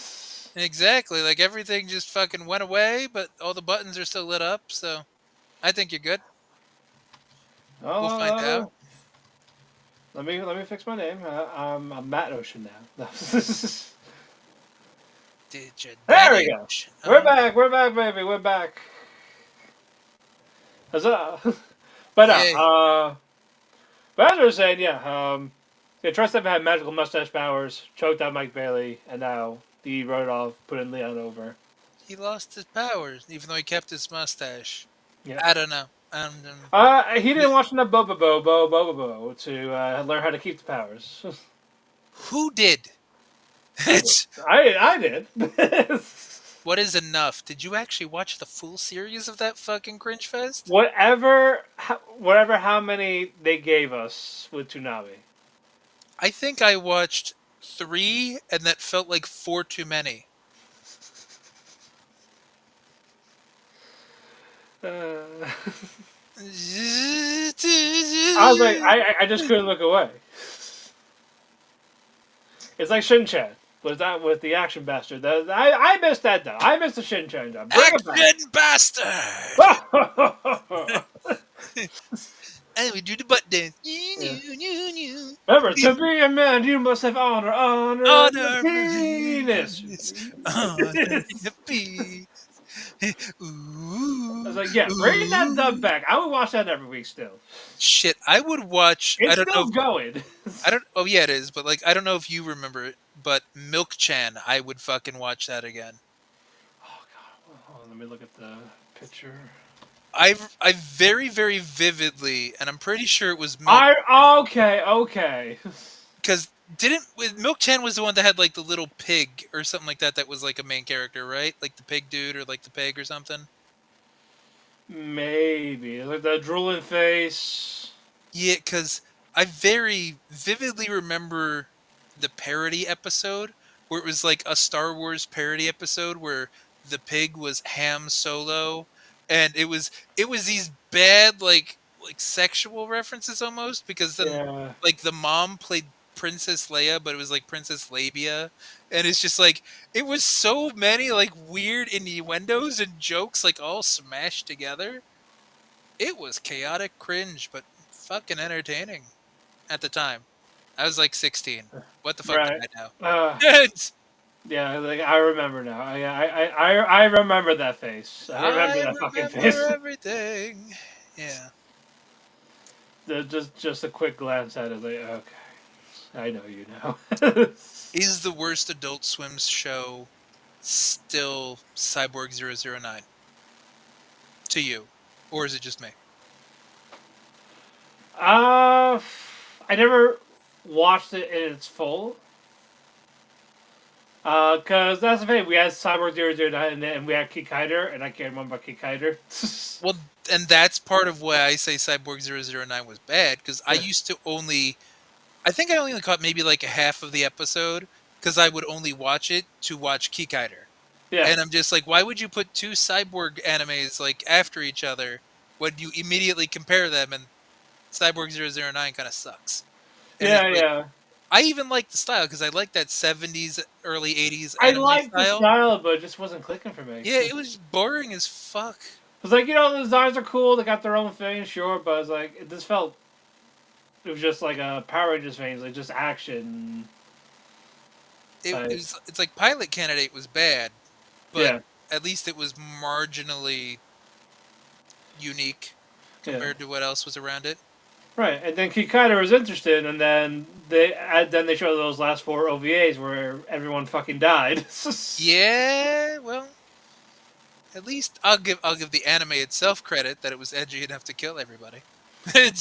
exactly. Like everything just fucking went away, but all the buttons are still lit up, so I think you're good. We'll find out. Oh, let me fix my name. I'm Matt Ocean now. Did you There we go. damage? We're back. We're back, baby. We're back. Huzzah. But Yay. but as I was saying, yeah, Trust had magical mustache powers, choked out Mike Bailey, and now he wrote off putting Leon over. He lost his powers, even though he kept his mustache. Yeah. I don't know. He didn't watch enough Bobo to learn how to keep the powers. Who did? I did. It's I did. what is enough? Did you actually watch the full series of that fucking cringe fest? whatever, how many they gave us with Toonami. I think I watched 3, and that felt like 4 too many. I I was like, I just couldn't look away. It's like Shin-Chan. Was that with the action bastard? I missed that though. I missed the Shin-Chan job. Bring it back. Action bastard! And we do the butt dance. Remember, to be a man, you must have honor, Honor, penis. honor, peace. I Ooh, was like, yeah, bring that dub back. I would watch that every week still. Shit, I would watch. It's I don't know. still going. I don't. Oh yeah, it is. But like, I don't know if you remember it. But Milk Chan, I would fucking watch that again. Oh god, hold on, let me look at the picture. I very very vividly, and I'm pretty sure it was Milk. Okay. Because didn't Milk Chan was the one that had like the little pig or something like that. That was like a main character, right? Like the pig dude or like the pig or something. Maybe like the drooling face. Yeah, because I very vividly remember the parody episode where it was like a Star Wars parody episode where the pig was Ham Solo, and it was these bad like sexual references almost because then Yeah. like the mom played Princess Leia, but it was like Princess Labia, and it's just like it was so many like weird innuendos and jokes like all smashed together. It was chaotic cringe, but fucking entertaining at the time. I was like 16. What the fuck Right. did I know? Yeah, like I remember now. I remember that face. I remember that fucking face. Everything. Yeah. Just a quick glance at it, like okay, I know you now. Is the worst Adult Swim show still Cyborg 009 to you? Or is it just me? I never watched it in its full. Cause that's the thing. We had Cyborg 009 and we had Kikaider, and I can't remember Kikaider. Well, and that's part of why I say Cyborg 009 was bad, because I used to only... I think I only caught maybe like a half of the episode, because I would only watch it to watch Kikaider. Yeah. And I'm just like, why would you put two cyborg animes like after each other when you immediately compare them, and Cyborg 009 kind of sucks. And it's like- Yeah. I even like the style because I like that 70s, early 80s I anime liked the style. style, but it just wasn't clicking for me. Yeah, it was boring as fuck. It's like, the designs are cool. They got their own thing, sure, but it's like it was just like a Power Rangers thing, like just action. It's like Pilot Candidate was bad, but Yeah. at least it was marginally unique compared to what else was around it. Right, and then Kikaider was interested, and then they showed those last 4 OVAs where everyone fucking died. Yeah, well, at least I'll give the anime itself credit that it was edgy enough to kill everybody.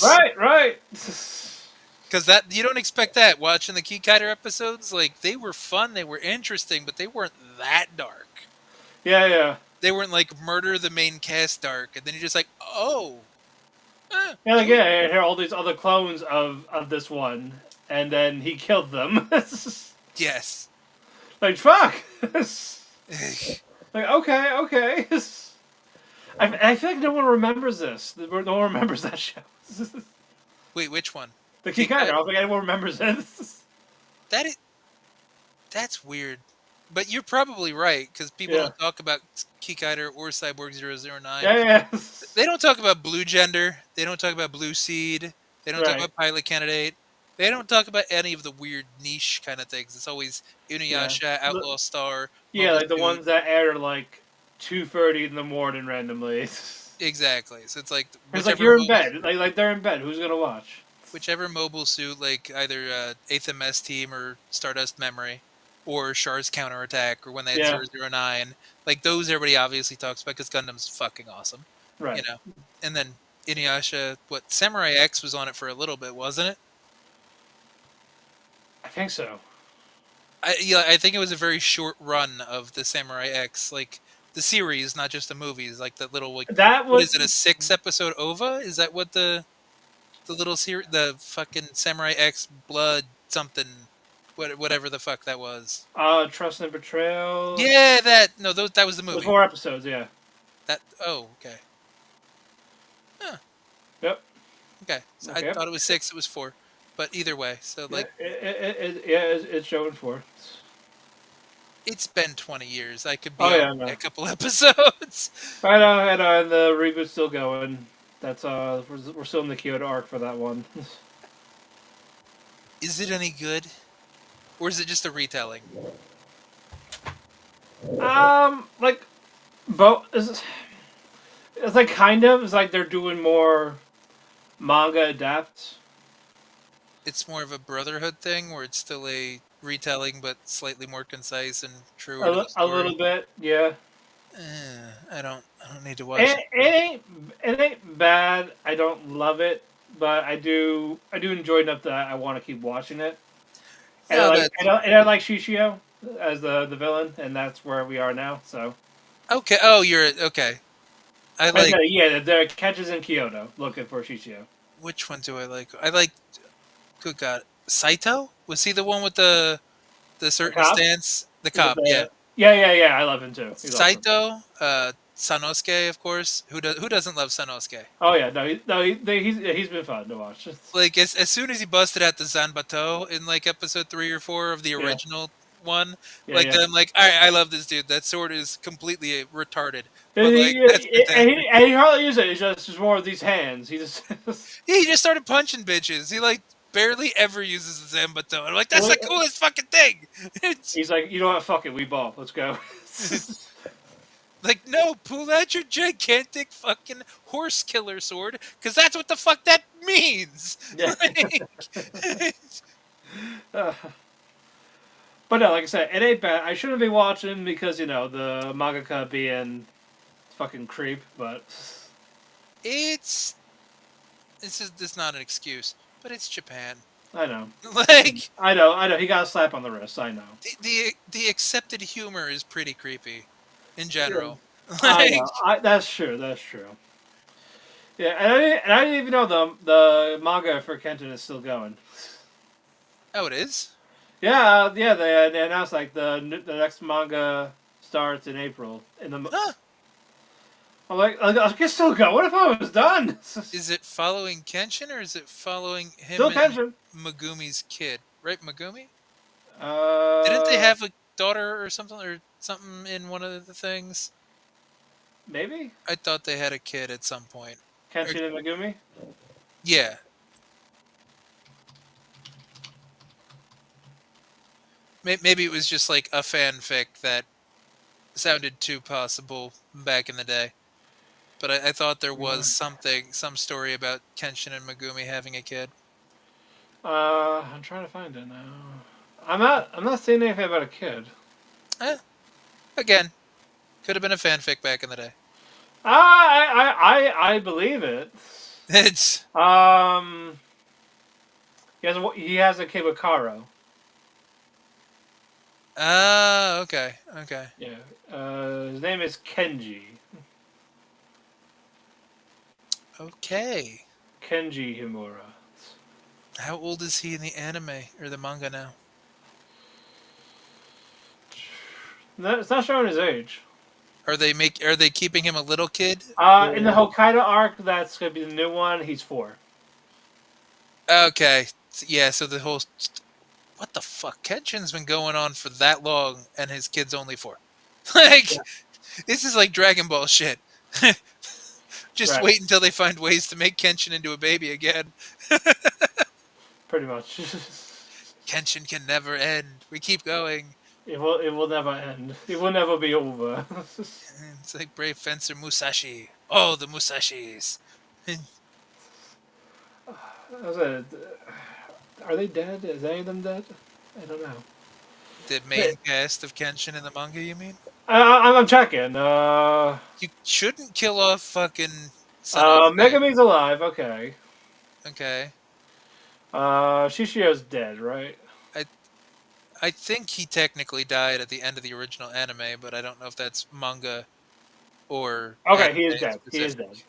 Right. Because that you don't expect that watching the Kikaider episodes. Like they were fun, they were interesting, but they weren't that dark. Yeah. They weren't like murder the main cast dark, and then you're just like, oh. Yeah, like, I hear all these other clones of this one, and then he killed them. Yes. Like, fuck! Like, okay. I feel like no one remembers this. No one remembers that show. Wait, which one? The Kikaider. I don't think anyone remembers this. That's weird. But you're probably right, because people don't talk about Kikaider or Cyborg 009. Yeah. They don't talk about Blue Gender. They don't talk about Blue Seed. They don't talk Right. about Pilot Candidate. They don't talk about any of the weird niche kind of things. It's always Inuyasha, Outlaw Star. Yeah, Mobile like the Suit. ones that air like 2:30 in the morning randomly. Exactly. So it's like It's like you're in bed. Like they're in bed. Who's gonna watch? Whichever mobile suit, like either Atham S Team or Stardust Memory. or Char's counterattack, or when they had Yeah. 009. Like those, everybody obviously talks about because Gundam's fucking awesome, you Right. know. And then Inuyasha, what Samurai X was on it for a little bit, wasn't it? I think so. I think it was a very short run of the Samurai X, like the series, not just the movies. Like the little like, That what was is it? A 6 episode OVA? Is that what the little series, the fucking Samurai X Blood something, whatever the fuck that was. Trust and Betrayal. Yeah, that no, that was the It was movie. 4 episodes. Yeah. That okay, huh, Yep. okay. So I Okay. thought it was 6. It was 4, but either way. So Yeah. like, It's showing 4. it's been 20 years. I could Oh be on yeah, no. a couple episodes. I know, and the reboot's still going. That's we're still in the Kyoto arc for that one. Is it any good, or is it just a retelling? Like both. It's like kind of. It's like they're doing more manga adapts. It's more of a Brotherhood thing, where it's still a retelling, but slightly more concise and truer A, to the a story. little bit, yeah. I don't need to watch It, it. it ain't it ain't bad. I don't love it, but I do enjoy enough that I want to keep watching it. And I No, like that and I like Shishio as the villain, and that's where we are now. So okay. Oh, you're okay. I and like yeah, there are catches in Kyoto looking for Shishio. which one do I like? I like. Good God, Saito, was he the one with the The certain cop stance? The with cop, yeah. the yeah. I love him too. He's awesome. Saito, Sanosuke, of course. Who doesn't love Sanosuke? Oh yeah, he's been fun to watch. Like as soon as he busted out the Zanbato in like episode 3 or 4 of the Yeah, original one, yeah, like yeah. I'm like, all right, I love this dude. That sword is completely retarded, And but like that's fantastic. he hardly uses it. It's just more of these hands. He just He just started punching bitches. He like barely ever uses the Zanbato. I'm like, that's well, the coolest fucking thing. It's he's like, you know what? Fuck it, we ball. Let's go. like, no, pull out your gigantic fucking horse killer sword, because that's what the fuck that means. Yeah. Like, Uh, but no, like I said, it ain't bad. I shouldn't be watching because the mangaka being fucking creep. But it's this is not an excuse, but it's Japan. I know, Like I know. He got a slap on the wrist. I know. the accepted humor is pretty creepy in Yeah. general. I Like, know. That's true. That's true. Yeah, and I didn't even know the manga for Kenton is still going. oh, it is. Yeah, yeah. They announced like the next manga starts in April. Huh? I'm like, I can still go. What if I was done? Is it following Kenshin, or is it following him Still and Kenton. Megumi's kid? Right, Megumi? Didn't they Uh, have a daughter or something in one of the things? maybe I thought they had a kid at some point. Or, Kenshin and Megumi. yeah, maybe it was just like a fanfic that sounded too possible back in the day. But I thought there was some story about Kenshin and Megumi having a kid. I'm trying to find it now. I'm not saying anything about a kid. Eh, again, could have been a fanfic back in the day. I believe it. It's Um, he has a kid with Karo. okay, okay, Yeah. His name is Kenji. okay. Kenji Himura. How old is he in the anime or the manga now? No, it's not showing his age. Are they keeping him a little kid? In the Hokkaido arc, that's gonna be the new one. He's 4. Okay, yeah. So the whole what the fuck? Kenshin's been going on for that long, and his kid's only 4. Like Yeah. this is like Dragon Ball shit. Just Right. wait until they find ways to make Kenshin into a baby again. Pretty much. Kenshin can never end. We keep going. It will never end. It will never be over. It's like Brave Fencer Musashi. Oh, the Musashis. Are they dead? Is any of them dead? I don't know. The main cast of Kenshin in the manga, you mean? I'm checking. You shouldn't kill off fucking Sanosuke. Megumi's alive. Okay. Okay. Shishio's dead, right? I I think he technically died at the end of the original anime, but I don't know if that's manga or Okay, he is anime dead. He is specific. dead.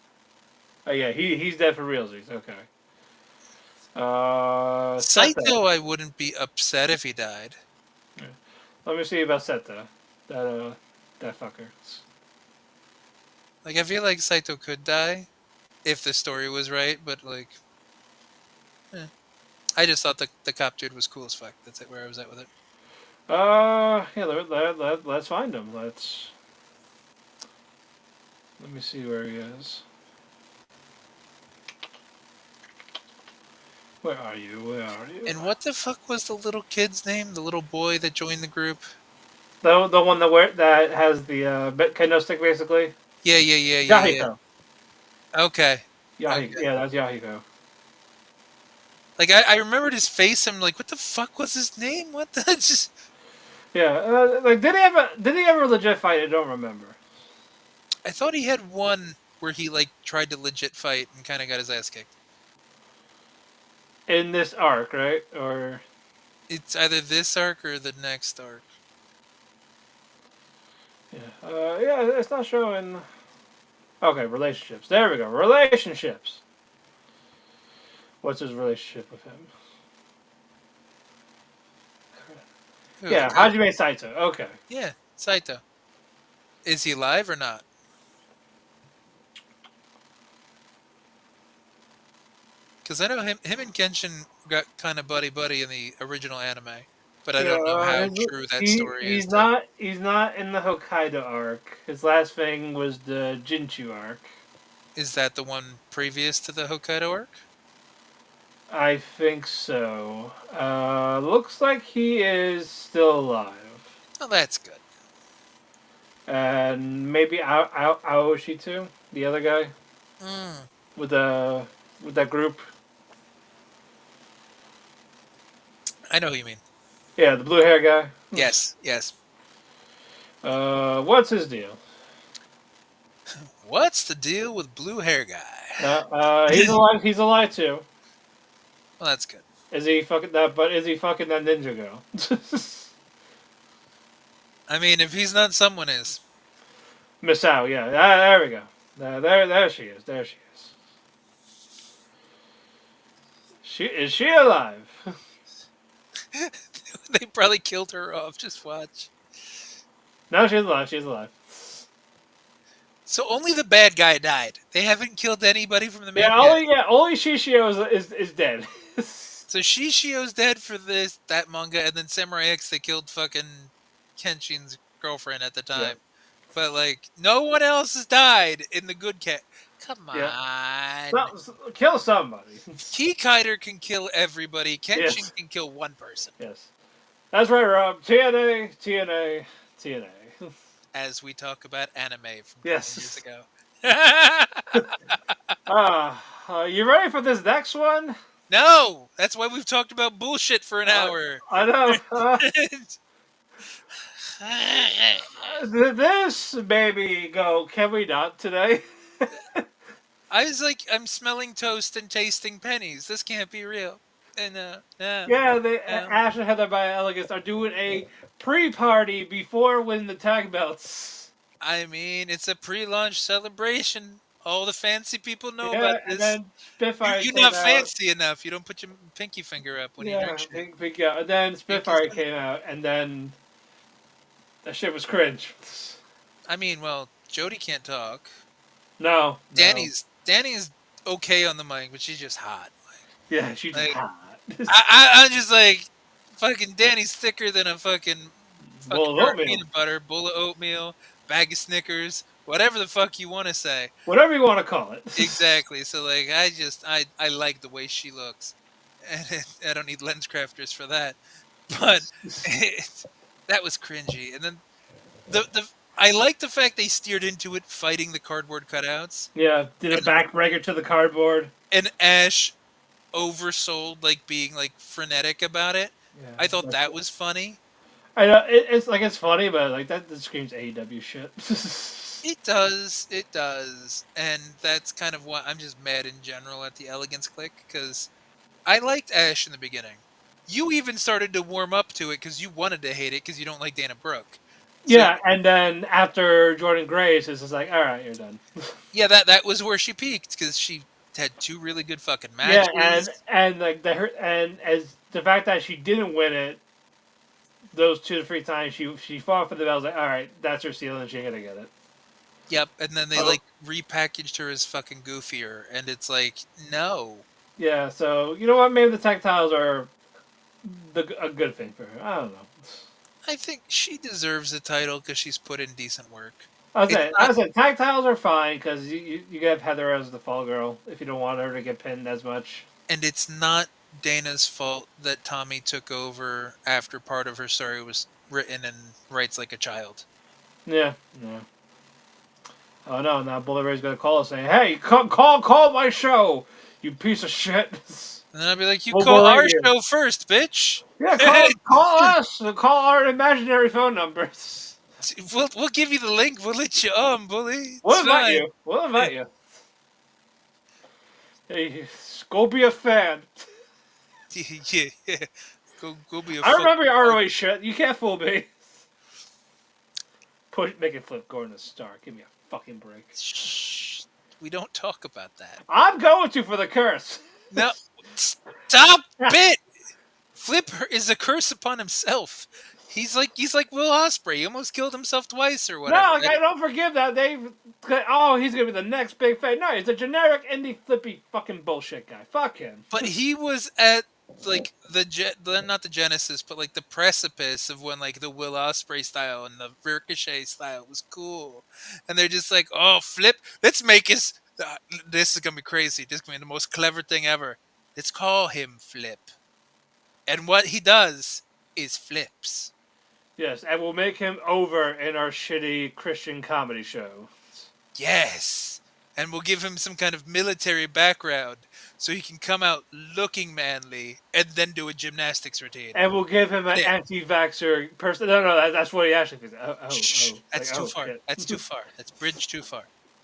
Oh yeah, he's dead for realsies. Okay. Seta. Saito, I wouldn't be upset if he died. Let me see about Seta. That that fucker. Like, I feel like Saito could die if the story was right, but like, eh. I just thought the cop dude was cool as fuck. That's it. Where I was at with it. Yeah. Let's find him. Let me see where he is. Where are you? Where are you? And what the fuck was the little kid's name? The little boy that joined the group? The one that has the kendo stick basically. Yeah. Yahiko. Okay. Yahiko. Okay. Yeah, that's Yahiko. Like I remembered his face. I'm like, what the fuck was his name? What the just? Yeah. Like did he ever legit fight? I don't remember. I thought he had one where he like tried to legit fight and kind of got his ass kicked. In this arc, right? Or It's either this arc or the next arc. yeah. Yeah. It's not showing. Okay, relationships. There we go. Relationships. What's his relationship with him? Who, the Yeah, cop? Hajime Saito. Okay. Yeah, Saito. Is he alive or not? Because I know him and Genshin got kind of buddy in the original anime, but I don't know how true that story is. He's not in the Hokkaido arc. His last thing was the Jinchu arc. Is that the one previous to the Hokkaido arc? I think so. Looks like he is still alive. Oh, that's good. And maybe Aoshi too, the other guy Mm. with the with that group. I know who you mean. Yeah, the blue hair guy. Yes. What's his deal? What's the deal with blue hair guy? He's alive. He's alive too. Well, that's good. Is he fucking that? But is he fucking that ninja girl? I mean, if he's not, someone is. Misao, yeah. There we go. There she is. There she is. Is she alive? They probably killed her off. Just watch. No, she's alive. She's alive. So only the bad guy died. They haven't killed anybody from the main cast. Only Shishio is dead. So Shishio's dead for that manga, and then Samurai X they killed fucking Kenshin's girlfriend at the time. Yeah. But like no one else has died in the good cat. Come on. Yeah. Kill somebody. Key Kiter can kill everybody. Kenshin Yes. can kill one person. Yes. That's right, Rob. TNA. As we talk about anime from 20 Yes. years ago. You ready for this next one? No! That's why we've talked about bullshit for an hour. I know. This baby go, can we not today? I was like, I'm smelling toast and tasting pennies. This can't be real. And Yeah, Ash and Heather by Elegance are doing a pre-party before winning the tag belts. I mean, it's a pre-launch celebration. All the fancy people know Yeah, about and this. then Spitfire You're came not out. fancy enough. You don't put your pinky finger up when you drink shit. And then Spitfire came out, and then that shit was cringe. I mean, well, Jody can't talk. No. Danny's okay on the mic, but she's just hot. Yeah, she's like, hot. I'm just like, fucking Danny's thicker than a fucking Bowl of oatmeal. Peanut butter, bowl of oatmeal, bag of Snickers, whatever the fuck you want to say. Whatever you want to call it. Exactly. So like, I like the way she looks, and I don't need lens crafters for that. But that was cringy. And then I like the fact they steered into it, fighting the cardboard cutouts. Yeah, did a backbreaker to the cardboard. And Ash oversold, like being like frenetic about it. Yeah, I thought that was funny. I know it's funny, but like that screams AEW shit. It does, and that's kind of why I'm just mad in general at the Elegance clique because I liked Ash in the beginning. You even started to warm up to it because you wanted to hate it because you don't like Dana Brooke. So Yeah, and then after Jordan Grace, it's just like, all right, you're done. yeah, that was where she peaked because she had two really good fucking Yeah, matches. and like and as the fact that she didn't win it those 2 to 3 times she fought for the belt. I was like, all right, that's her ceiling. She ain't gonna get it. Yep, and then they Oh, like repackaged her as fucking goofier, and it's like no. yeah. So you know what? Maybe the tactiles are a good thing for her. I don't know. I think she deserves the title because she's put in decent work. It's I not, said tactiles are fine because you can have Heather as the fall girl if you don't want her to get pinned as much. and it's not Dana's fault that Tommy took over after part of her story was written and writes like a child. Yeah, yeah. Oh no! Now Bullet Ray's gonna call us saying, "Hey, call my show, you piece of shit." And then I'll be like, "You We'll call berate our you. show first, bitch. Yeah, call us. Call our imaginary phone numbers. We'll give you the link. We'll let you bully. It's We'll invite fine." you. We'll invite you. Hey, go be a fan. Yeah, yeah. Go be a I fucking remember your punk. ROH shit. You can't fool me. Make it flip, Gordon a star. Give me a fucking break. Shh. We don't talk about that. I'm going to for the curse. No, stop it. Flip is a curse upon himself. He's like Will Ospreay. He almost killed himself twice or No, whatever. like, I don't forgive that. He's gonna be the next big fan. No, he's a generic indie flippy fucking bullshit guy. Fuck him. But he was at like not the genesis, but like the precipice of when like the Will Ospreay style and the Ricochet style was cool, and they're just like, oh, Flip, let's make his. This is gonna be crazy. This is gonna be the most clever thing ever. Let's call him Flip, and what he does is flips. Yes, and we'll make him over in our shitty Christian comedy show. Yes. And we'll give him some kind of military background so he can come out looking manly and then do a gymnastics routine. And we'll give him an Flip. anti-vaxxer person. No, that's what he actually thinks. Shh. It's like, That's too oh far. shit. That's too far. That's bridge too far.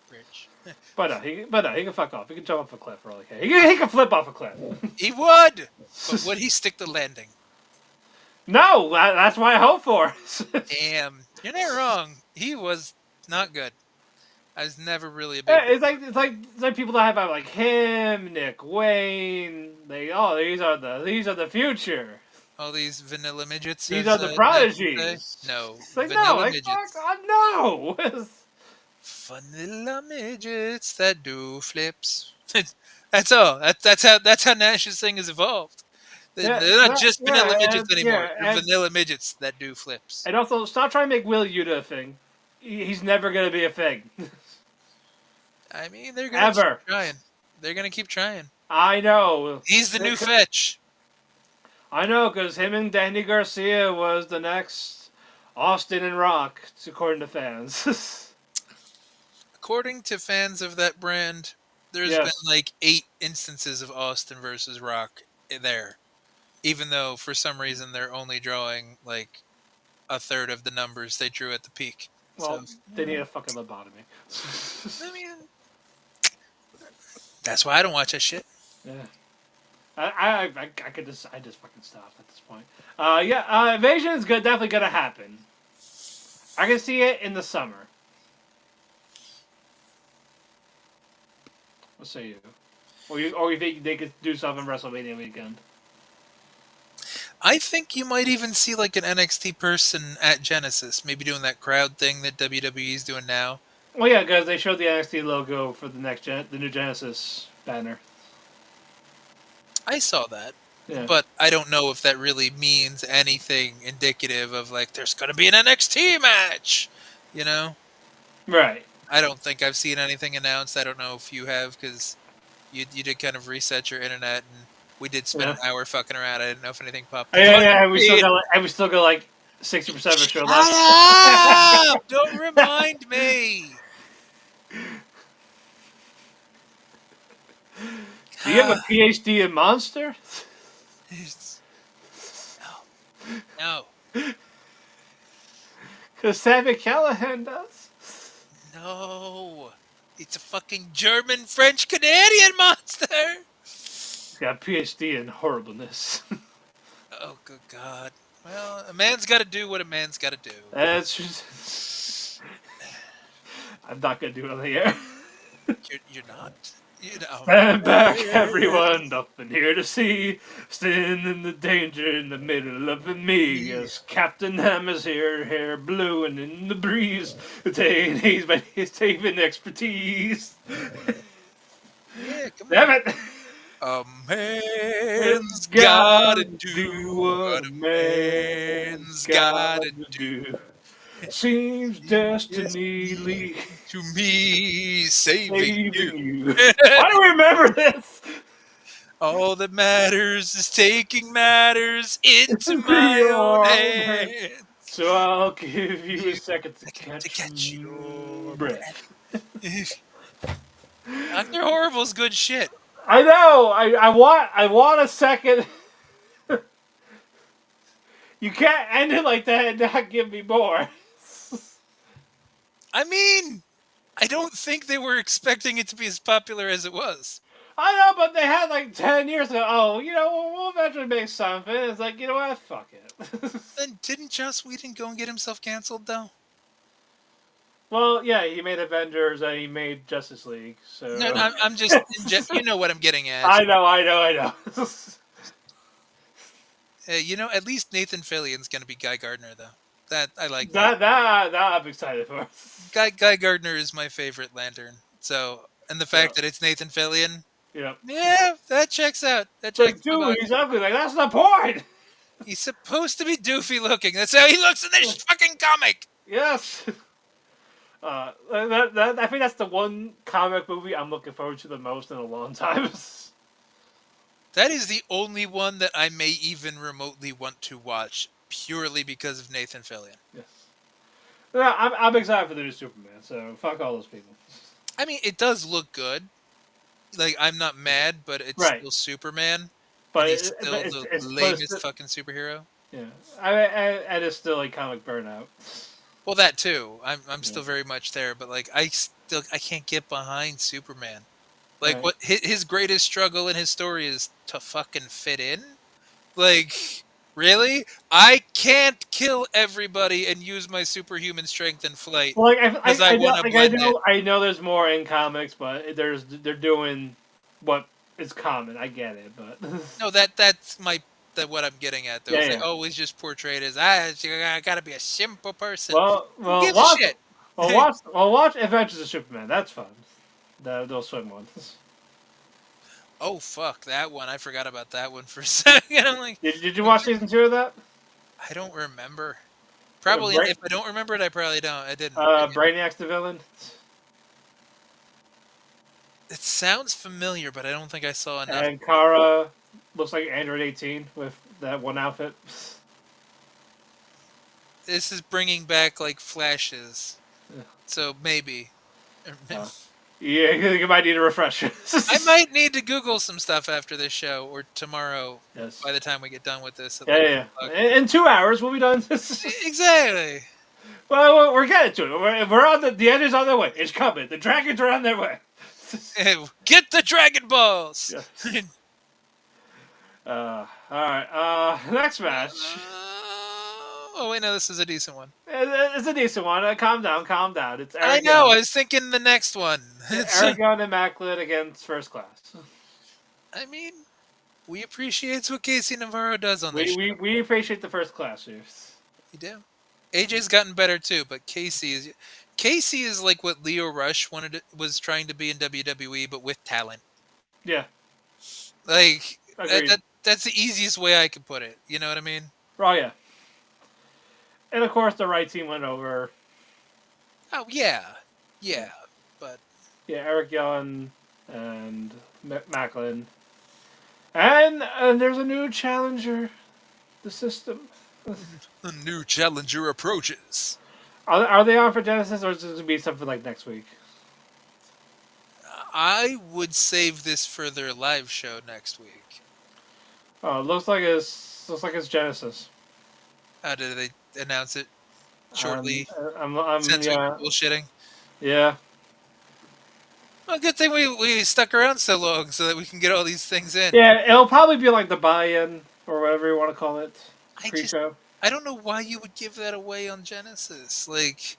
Bridge. But no, he can fuck off. He can jump off a cliff for all he can. He can flip off a cliff. He would! But would he stick the landing? No, that's what I hope for. Damn. You're not wrong. He was not good. I was never really a big. Yeah, it's like people that have like him, Nick Wayne. These are the future. All these vanilla midgets. These As are the Dave would say. prodigies. No. It's like no, Vanilla like fuck, midgets. no. Vanilla midgets that do flips. That's all. That's how Nash's thing has evolved. Yeah, They're not just vanilla midgets anymore. yeah, They're vanilla midgets that do flips. and also stop trying to make Will Yuta a thing. He's never gonna be a thing. I mean, they're gonna keep Ever. trying. They're gonna keep trying. I know. He's the new fetch. I know, because him and Danny Garcia was the next Austin and Rock, according to fans. According to fans of that brand, there's been Yes. like 8 instances of Austin versus Rock there. Even though for some reason they're only drawing like a third of the numbers they drew at the peak. Well, So they need a fucking lobotomy. I mean, that's why I don't watch that shit. Yeah. I could just fucking stop at this point. Invasion is definitely gonna happen. I can see it in the summer. What say you? Or you think they could do something WrestleMania weekend? I think you might even see like an NXT person at Genesis, maybe doing that crowd thing that WWE is doing now. Well, yeah, because they showed the NXT logo for the new Genesis banner. I saw that, Yeah. but I don't know if that really means anything indicative of like there's going to be an NXT match. You know, Right. I don't think I've seen anything announced. I don't know if you have because you did kind of reset your internet and we did spend Yeah. an hour fucking around. I didn't know if anything popped Oh, up. yeah. We still got like 60% of the show Shut left. up! Don't remind me. Do you have a PhD in Monster? No. No. Sami Callihan does. No. It's a fucking German, French, Canadian monster. He's got a PhD in horribleness. Oh, good God. Well, a man's got to do what a man's got to do. That's just... I'm not gonna do it on the air. You're not. You know. Stand back, everyone, nothing here to see. Standing in the danger in the middle of the me. Yes, Captain Hammer's here, hair blowing in the breeze. He's taking expertise. Yeah, come on. Damn it! A man's gotta do what a man's gotta do. Seems destiny leads To me, saving saving you. you. Why do we remember this? All that matters is taking matters into Into my your own own hands. hands. So I'll give you a second to catch your breath. Dr. Horrible's good shit. I know. I want a second. You can't end it like that and not give me more. I mean, I don't think they were expecting it to be as popular as it was. I know, but they had like 10 years ago. Oh, we'll eventually make something. It's like, you know what? Fuck it. Then didn't Joss Whedon go and get himself canceled, though? Well, yeah, he made Avengers and he made Justice League. So No, I'm just, you know what I'm getting at. I know. At least Nathan Fillion's going to be Guy Gardner, though. That I like. That I'm excited for. Guy Gardner is my favorite Lantern. So, and the fact that it's Nathan Fillion, Yeah. that checks out. That Like, checks out. dude, he's ugly. Like, that's the point. He's supposed to be doofy looking. That's how he looks in this fucking comic. Yes. I think that's the one comic movie I'm looking forward to the most in a long time. That is the only one that I may even remotely want to watch purely because of Nathan Fillion. Yes. Yeah, I'm excited for the new Superman. So fuck all those people. I mean, it does look good. Like, I'm not mad, but it's still Superman. But he's still the lamest fucking superhero. Yeah, and it's still like comic burnout. Well, that too. I'm still very much there, but like I can't get behind Superman. Like what his greatest struggle in his story is to fucking fit in. Like, really? I can't kill everybody and use my superhuman strength and flight. Well, I know there's more in comics, but they're doing what is common. I get it, but no, that's what I'm getting at, though. Yeah, They always just portrayed as I gotta be a simple person. Well, who gives a shit? Watch Adventures of Superman. That's fun. Those swim ones. Oh fuck that one! I forgot about that one for a second. I'm like, did you watch season 2 of that? I don't remember. Probably if I don't remember it, I probably don't. I didn't. Brainiac's the villain. It sounds familiar, but I don't think I saw enough. And Kara looks like Android 18 with that one outfit. This is bringing back like flashes, so maybe. Yeah, you might need a refresher. I might need to Google some stuff after this show or tomorrow. Yes. By the time we get done with this. Yeah. In 2 hours, we'll be done. Exactly. Well, we're getting to it. We're on the end is on their way. It's coming. The dragons are on their way. Get the Dragon Balls. Yes. All right. Next match. Oh wait, no, this is a decent one. It's a decent one. Calm down. It's I know. I was thinking the next one. Aragon and Maclin against First Class. I mean, we appreciate what Casey Navarro does on this show. We appreciate the First Class years. You do. AJ's gotten better too, but Casey is like what Leo Rush was trying to be in WWE, but with talent. Yeah. Like that's the easiest way I could put it. You know what I mean? Oh yeah. And of course, the right team went over. Oh yeah, but yeah, Eric Young and Maclin, and there's a new challenger. The system. A new challenger approaches. Are they on for Genesis, or is it going to be something like next week? I would save this for their live show next week. Oh, looks like it's Genesis. How did they announce it? shortly since we've Yeah, been bullshitting. yeah, Well, good thing we stuck around so long so that we can get all these things in. yeah. It'll probably be like the buy-in or whatever you want to call it, I just pre-show. I don't know why you would give that away on Genesis. Like,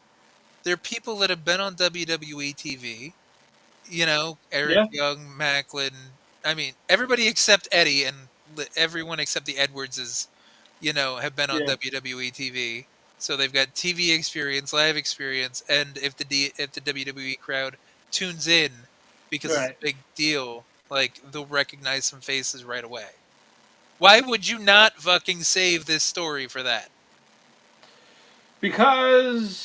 there are people that have been on WWE TV. Eric Yeah, Young, Maclin. I mean, everybody except Eddie and everyone except the Edwardses, have been on yeah, WWE TV. So they've got TV experience, live experience, and if the WWE crowd tunes in because it's a right. big deal, like they'll recognize some faces right away. Why would you not fucking save this story for that? Because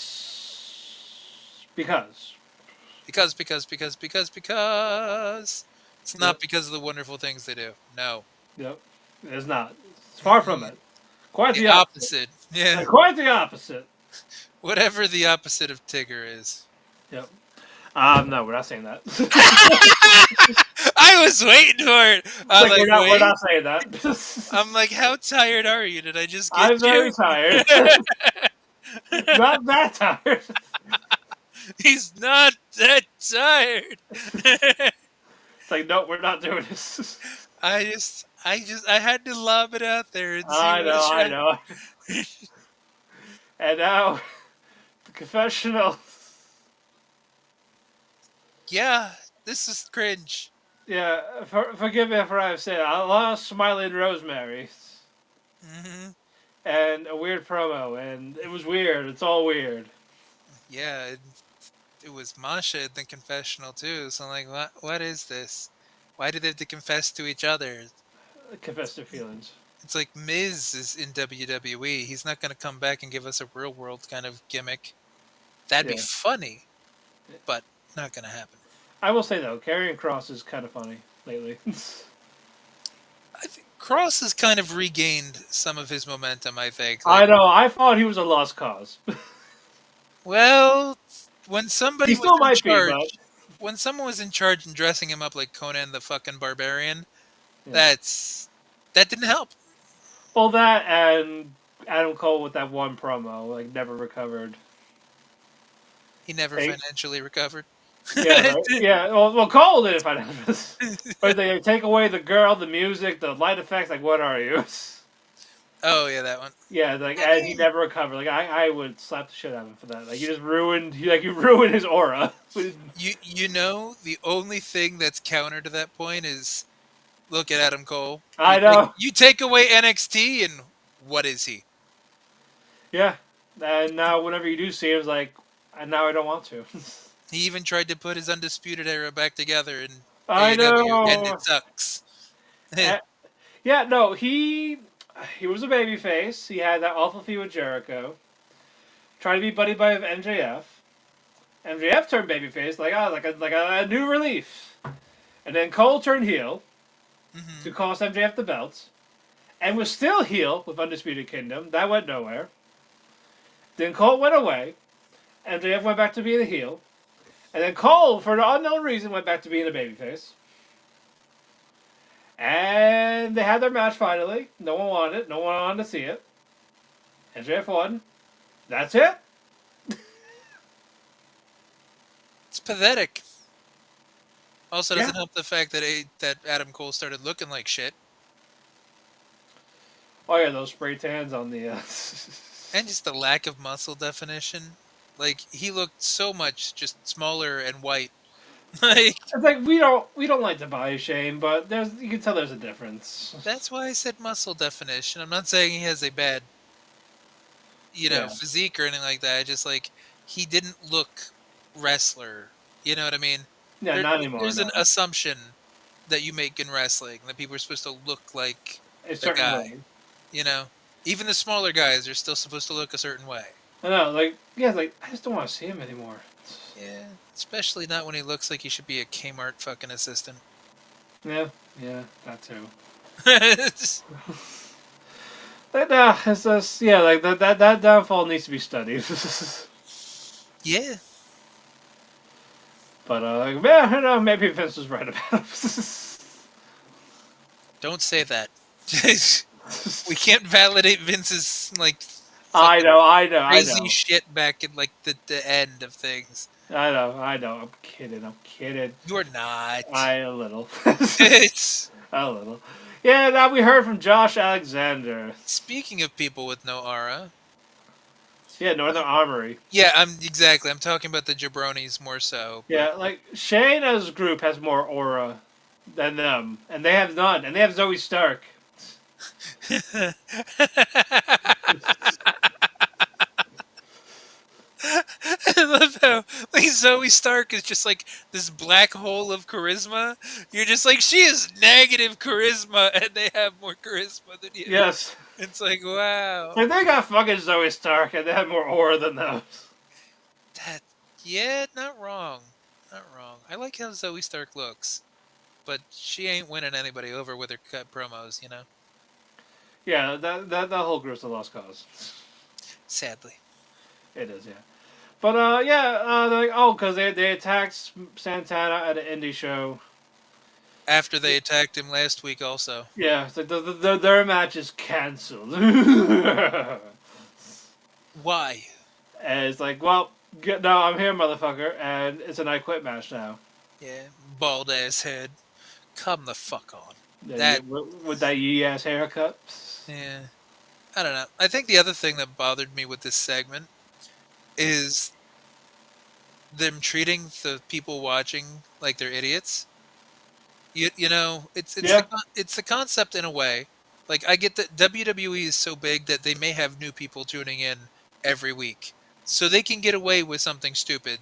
Because. It's yep, not because of the wonderful things they do. No. yep. It's not. It's far from Mm-mm. it. Quite The the opposite. opposite. Yeah. Quite the opposite. Whatever the opposite of Tigger is. Yep. No, we're not saying that. I was waiting for it. I'm Like like, we're wait. not saying that. I'm like, how tired are you? Did I just get I'm very you? tired. Not that tired. He's not that tired. It's like, no, we're not doing this. I had to lob it out there and see I what know, it's I trying. know. And now, the confessional. Yeah, this is cringe. Yeah, forgive me for what I've said. I lost Smiley and Rosemary. Hmm. And a weird promo, and it was weird. It's all weird. Yeah, it was Masha in the confessional too. So I'm like, what is this? Why do they have to confess to each other? Confess their feelings. It's like Miz is in WWE. He's not going to come back and give us a real world kind of gimmick. That'd be Yeah. funny, but not going to happen. I will say, though, Karrion Cross is kind of funny lately. I think Cross has kind of regained some of his momentum, I think. I Like, know. I thought he was a lost cause. well, when He somebody was still in might be, charge, but when someone was in charge and dressing him up like Conan the fucking Barbarian, yeah. that didn't help. Well, that and Adam Cole with that one promo, like, never recovered. He never Hey. financially recovered. Yeah, right? Yeah. Well, Cole did if I know this. But they take away the girl, the music, the light effects. Like, what are you? Oh yeah, that one. Yeah, like, I and he mean, never recovered. Like, I would slap the shit out of him for that. Like, you just ruined. You ruined his aura. the only thing that's counter to that point is look at Adam Cole. I know. You take away NXT, and what is he? Yeah. And now, whenever you do see him, it's like, and now I don't want to. He even tried to put his Undisputed Era back together in I AEW, and know. it sucks. Yeah, no, he was a babyface. He had that awful feud with Jericho. Tried to be buddy by MJF. MJF turned babyface, like a new relief. And then Cole turned heel Hmm. to cost MJF the belts, and was still heel with Undisputed Kingdom. That went nowhere. Then Cole went away. MJF went back to being a heel. And then Cole, for an unknown reason, went back to being a babyface. And they had their match finally. No one wanted it. No one wanted to see it. MJF won. That's it. It's pathetic. Also, doesn't Yeah. help the fact that Adam Cole started looking like shit, Oh yeah, those spray tans on the. and just the lack of muscle definition. Like, he looked so much just smaller and white. Like, It's like we don't like to body shame, but you can tell there's a difference. that's why I said muscle definition. I'm not saying he has a bad, Yeah. physique or anything like that. Just like, he didn't look wrestler. You know what I mean? Yeah, not anymore. There's No. an assumption that you make in wrestling that people are supposed to look like A the certain guy. way. Even the smaller guys are still supposed to look a certain way. I know, like I just don't want to see him anymore. Yeah, especially not when he looks like he should be a Kmart fucking assistant. Yeah, that too. It's But it's just like that downfall needs to be studied. yeah. But man, maybe Vince was right about it. Don't say that. We can't validate Vince's I fucking know, I know, I crazy know. shit back in like the end of things. I know, I know. I'm kidding. I'm kidding. You're not. A little. It's A little. Yeah, now we heard from Josh Alexander. speaking of people with no aura. Yeah, Northern Armory. Yeah, I'm talking about the jabronis more so, but Yeah, like Shane as a group has more aura than them, and they have none, and they have Zoe Stark. I love how like Zoe Stark is just like this black hole of charisma. You're just like she is negative charisma, and they have more charisma than you. Yes. It's like wow, Like they got fucking Zoe Stark, and they have more aura than those. that yeah, not wrong, not wrong. I like how Zoe Stark looks, but she ain't winning anybody over with her cut promos, you know. Yeah, that whole group's a lost cause. Sadly, It is, yeah. But yeah, they're like, oh, because they attacked Santana at an indie show. after they attacked him last week, also. Yeah, it's like their match is canceled. And Why? it's like, well, no, I'm here, motherfucker, and it's an I Quit match now. Yeah, bald ass head. Come the fuck on. Yeah, That with that yee ass haircut. yeah. I don't know. I think the other thing that bothered me with this segment is them treating the people watching like they're idiots. You know, Yeah, it's the concept in a way. Like I get that WWE is so big that they may have new people tuning in every week, so they can get away with something stupid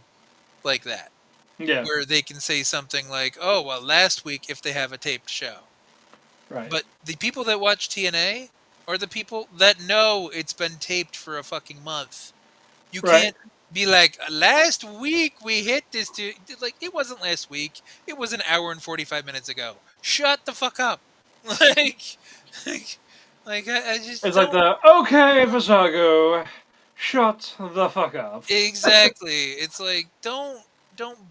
like that, yeah, where they can say something like, "Oh, well, last week," if they have a taped show. right, But the people that watch TNA are the people that know it's been taped for a fucking month. You right. can't be like, last week we hit this to like it wasn't last week. It was an hour and 45 minutes ago. Shut the fuck up. Like like, I just It's like don't the okay, Visago, shut the fuck up. exactly. It's like don't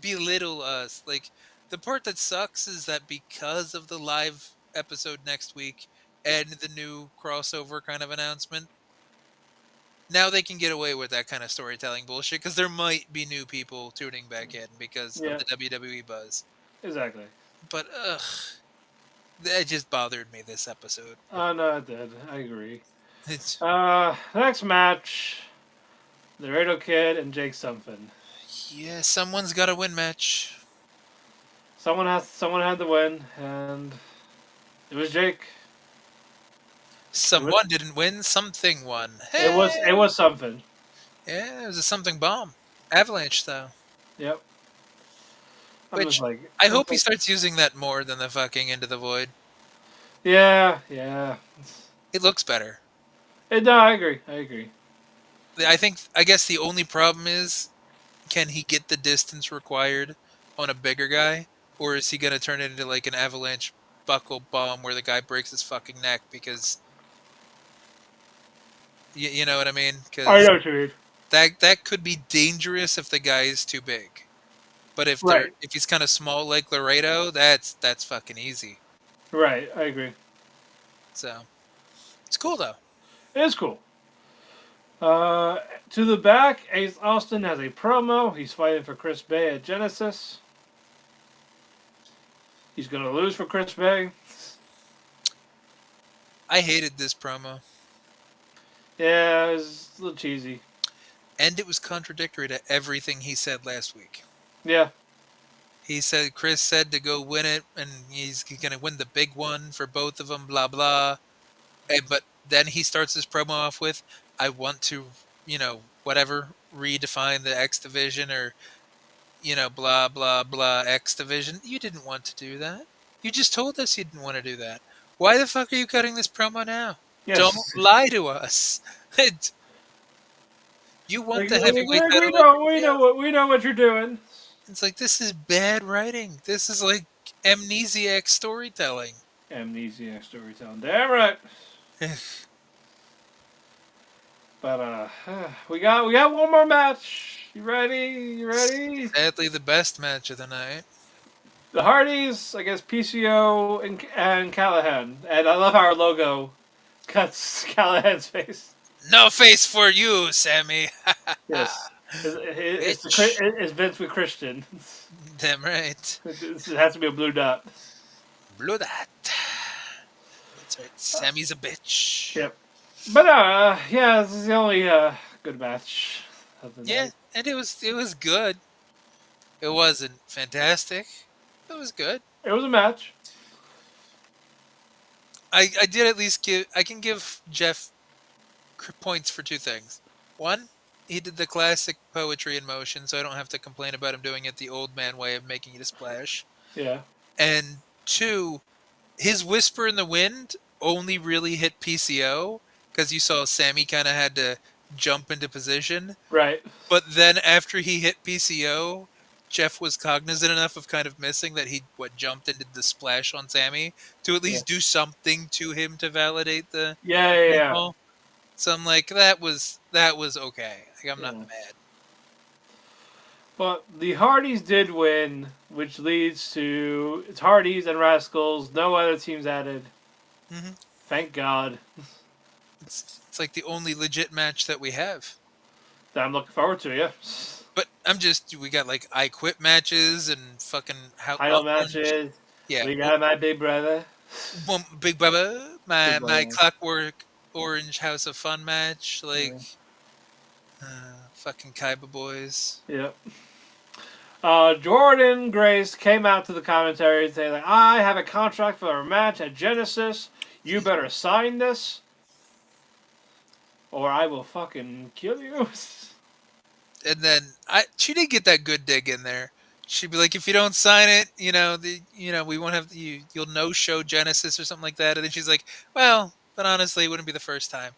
belittle us. Like the part that sucks is that because of the live episode next week and the new crossover kind of announcement, now they can get away with that kind of storytelling bullshit because there might be new people tuning back in because of Yeah, the WWE buzz. exactly. But ugh, that just bothered me this episode. Oh no, it did. I agree. It's Next match, Laredo Kid and Jake something. yeah, someone's got a win match. Someone had to win, and it was Jake. It was Someone didn't win, something won. it Hey, was something. yeah, it was a something bomb, avalanche style. Yep. I'm just Which like, I hope he starts using that more than the fucking into the void. yeah, yeah. It looks better. No, I agree. I agree. I guess the only problem is, can he get the distance required on a bigger guy, or is he gonna turn it into like an avalanche buckle bomb where the guy breaks his fucking neck because you know what I mean? I Because know what you mean. that could be dangerous if the guy is too big. But Right, if he's kind of small like Laredo, that's fucking easy. right. I agree. So it's cool though. It is cool. To the back, Ace Austin has a promo. He's fighting for Chris Bay at Genesis. He's gonna lose for Chris Bay. I hated this promo, Yeah, it's a little cheesy. and it was contradictory to everything he said last week. Yeah, He said Chris said to go win it, and he's gonna win the big one for both of them. Blah blah. But then he starts his promo off with, "I want to, whatever, redefine the X division or blah blah blah X division." You didn't want to do that. You just told us you didn't want to do that. Why the fuck are you cutting this promo now? Don't yes. lie to us. You want Like, the heavyweight we title like know, everybody else. we know what you're doing. It's like this is bad writing. This is like amnesiac storytelling. Amnesiac storytelling. Damn right. But we got one more match. You ready? You ready? Sadly, the best match of the night. The Hardys against PCO and Callihan. And I love how our logo cuts Callahan's face. No face for you, Sammy. Yes. Bitch. It's Vince with Christian. Damn right. It has to be a blue dot. Blew that. That's right. Sammy's a bitch. Yep. But yeah, this is the only good match of the Yeah, night. and it was good. It wasn't fantastic. It was good. It was a match. I did at least give I can give Jeff points for two things. One, he did the classic poetry in motion, so I don't have to complain about him doing it the old man way of making it a splash. Yeah. And two, his whisper in the wind only really hit PCO because you saw Sammy kind of had to jump into position. Right. But then after he hit PCO, Jeff was cognizant enough of kind of missing that he jumped and did the splash on Sammy to at Yeah. least do something to him to validate the Yeah. Yeah. Yeah. pinfall. So I'm like, that was okay. Like, I'm not Yeah. mad. But the Hardys did win, which leads to it's Hardys and Rascals. No other teams added. Hmm. Thank God. It's like the only legit match that we have. That I'm looking forward to. Yeah. But we got like I Quit matches and fucking how Title matches. yeah, We got my big brother. Big Bubba, Big my brother. Clockwork Orange House of Fun match, Yeah. like fucking Kaiba boys. Yep. Jordan Grace came out to the commentary saying, like, I have a contract for a match at Genesis. You better sign this, or I will fucking kill you. And then she did get that good dig in there. She'd be like, if you don't sign it, we won't have you'll no show Genesis or something like that. And then she's like, well, but honestly, it wouldn't be the first time.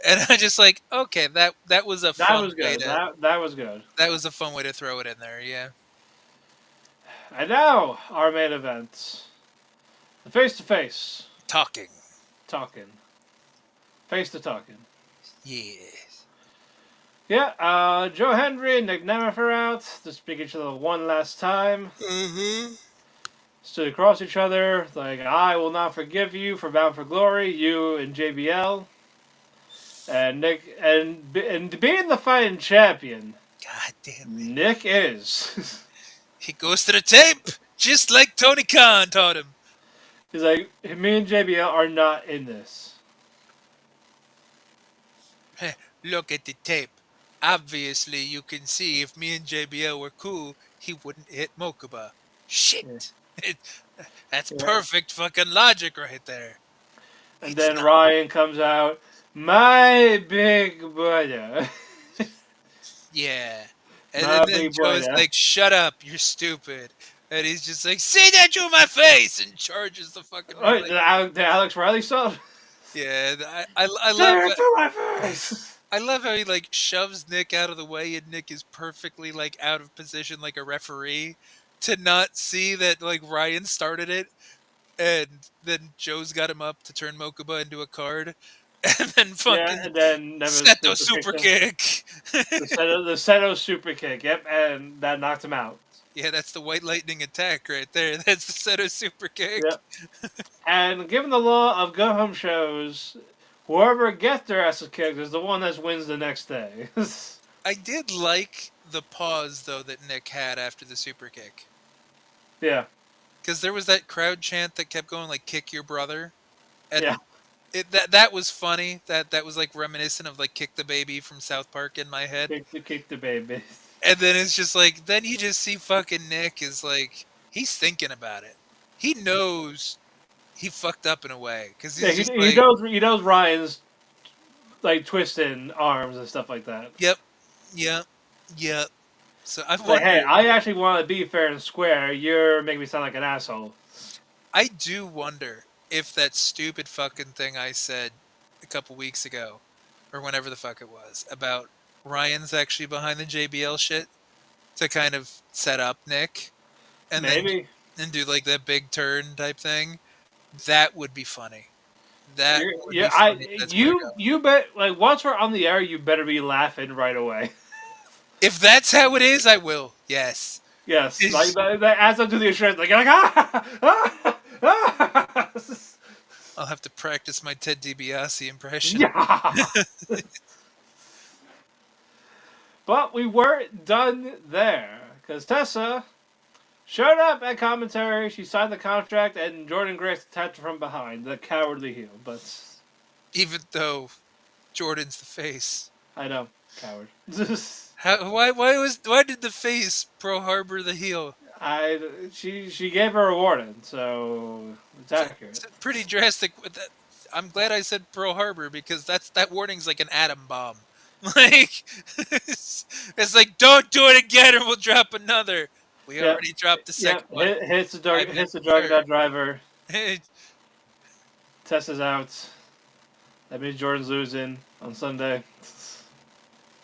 And I just like, okay, that was a That fun was way good. to That was good. that was a fun way to throw it in there. Yeah. And now, our main event. The face-to-face Talking. talking. Face to talking. Yes. Yeah, Joe Hendry and Nick Nemeth are out to speak each other one last time. Mm-hmm. Stood across each other, like, I will not forgive you for Bound for Glory, you and JBL. And Nick, and being the fighting champion, God damn it. Nick is. He goes to the tape, just like Tony Khan taught him. He's like, me and JBL are not in this. Look at the tape. Obviously, you can see if me and JBL were cool, he wouldn't hit Mokuba. Shit. That's Yeah. perfect fucking logic right there. And It's then not. Ryan comes out, my big brother. Yeah. And My then big Joe's brother. like, shut up, you're stupid. And he's just like, say that to my face! And charges the fucking. Oh, the Alex Riley song? Yeah, I love Say it that. to my face! I love how he like shoves Nick out of the way, and Nick is perfectly like out of position, like a referee, to not see that like Ryan started it, and then Joe's got him up to turn Mokuba into a card, and then Yeah, fucking and then Nemeth Seto super kicked him. kick. The Seto super kick, yep, and that knocked him out. Yeah, that's the White Lightning attack right there. That's the Seto super kick. Yep. And given the law of go home shows, whoever gets their asses kicked is the one that wins the next day. I did like the pause though that Nick had after the super kick. Yeah. Because there was that crowd chant that kept going like "kick your brother," and Yeah. that was funny. That was like reminiscent of like "kick the baby" from South Park in my head. Kick the baby. And then it's just like then you just see fucking Nick is like he's thinking about it. He knows he fucked up in a way because he's Yeah, just he like, knows Ryan's like twisting arms and stuff like that. yep, yep, yep. So I Like, hey, wonder. I actually want to be fair and square. You're making me sound like an asshole. I do wonder if that stupid fucking thing I said a couple weeks ago, or whenever the fuck it was, about Ryan's actually behind the JBL shit to kind of set up Nick, and Maybe. then do like that big turn type thing. That would be funny. That would be funny. If that's where it goes. You bet. Like, once we're on the air, you better be laughing right away. If that's how it is, I will. Yes. Yes, like that adds up to the insurance. Like, you're like I'll have to practice my Ted DiBiase impression. yeah. But we weren't done there, because Tessa showed up at commentary, she signed the contract, and Jordan Grace attacked her from behind, the cowardly heel. But Even though Jordan's the face. I know, coward. Why did the face Pearl Harbor the heel? She gave her a warning, so it's accurate. It's pretty drastic. I'm glad I said Pearl Harbor because that warning's like an atom bomb. Like it's like don't do it again or we'll drop another. We Yep. already dropped the Yep. second one. Hits the I drug. meant Hits the the drug third. driver. Tessa's out. That means Jordan's losing on Sunday.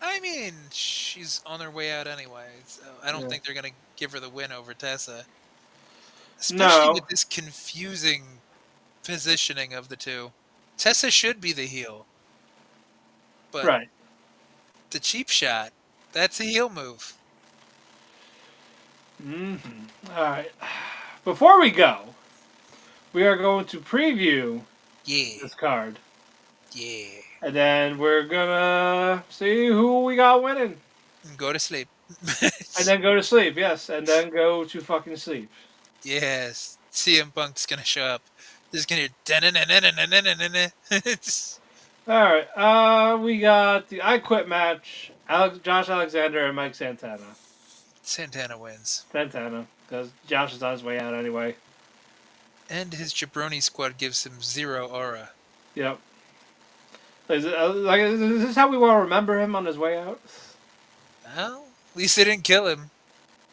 I mean, she's on her way out anyway, so I don't Yeah. think they're gonna give her the win over Tessa. Especially No. with this confusing positioning of the two. Tessa should be the heel, but Right. the cheap shot, that's a heel move. All right. Before we go, we are going to preview Yeah, this card, yeah. and then we're gonna see who we got winning, And go to sleep. and then go to sleep. Yes, and then go to fucking sleep. Yes, CM Punk's gonna show up. There's gonna hear it's All right. We got the I Quit match. Josh Alexander and Mike Santana. Santana wins. Santana, because Josh is on his way out anyway. And his jabroni squad gives him zero aura. Yep. Is this how we want to remember him on his way out? Well, at least they didn't kill him.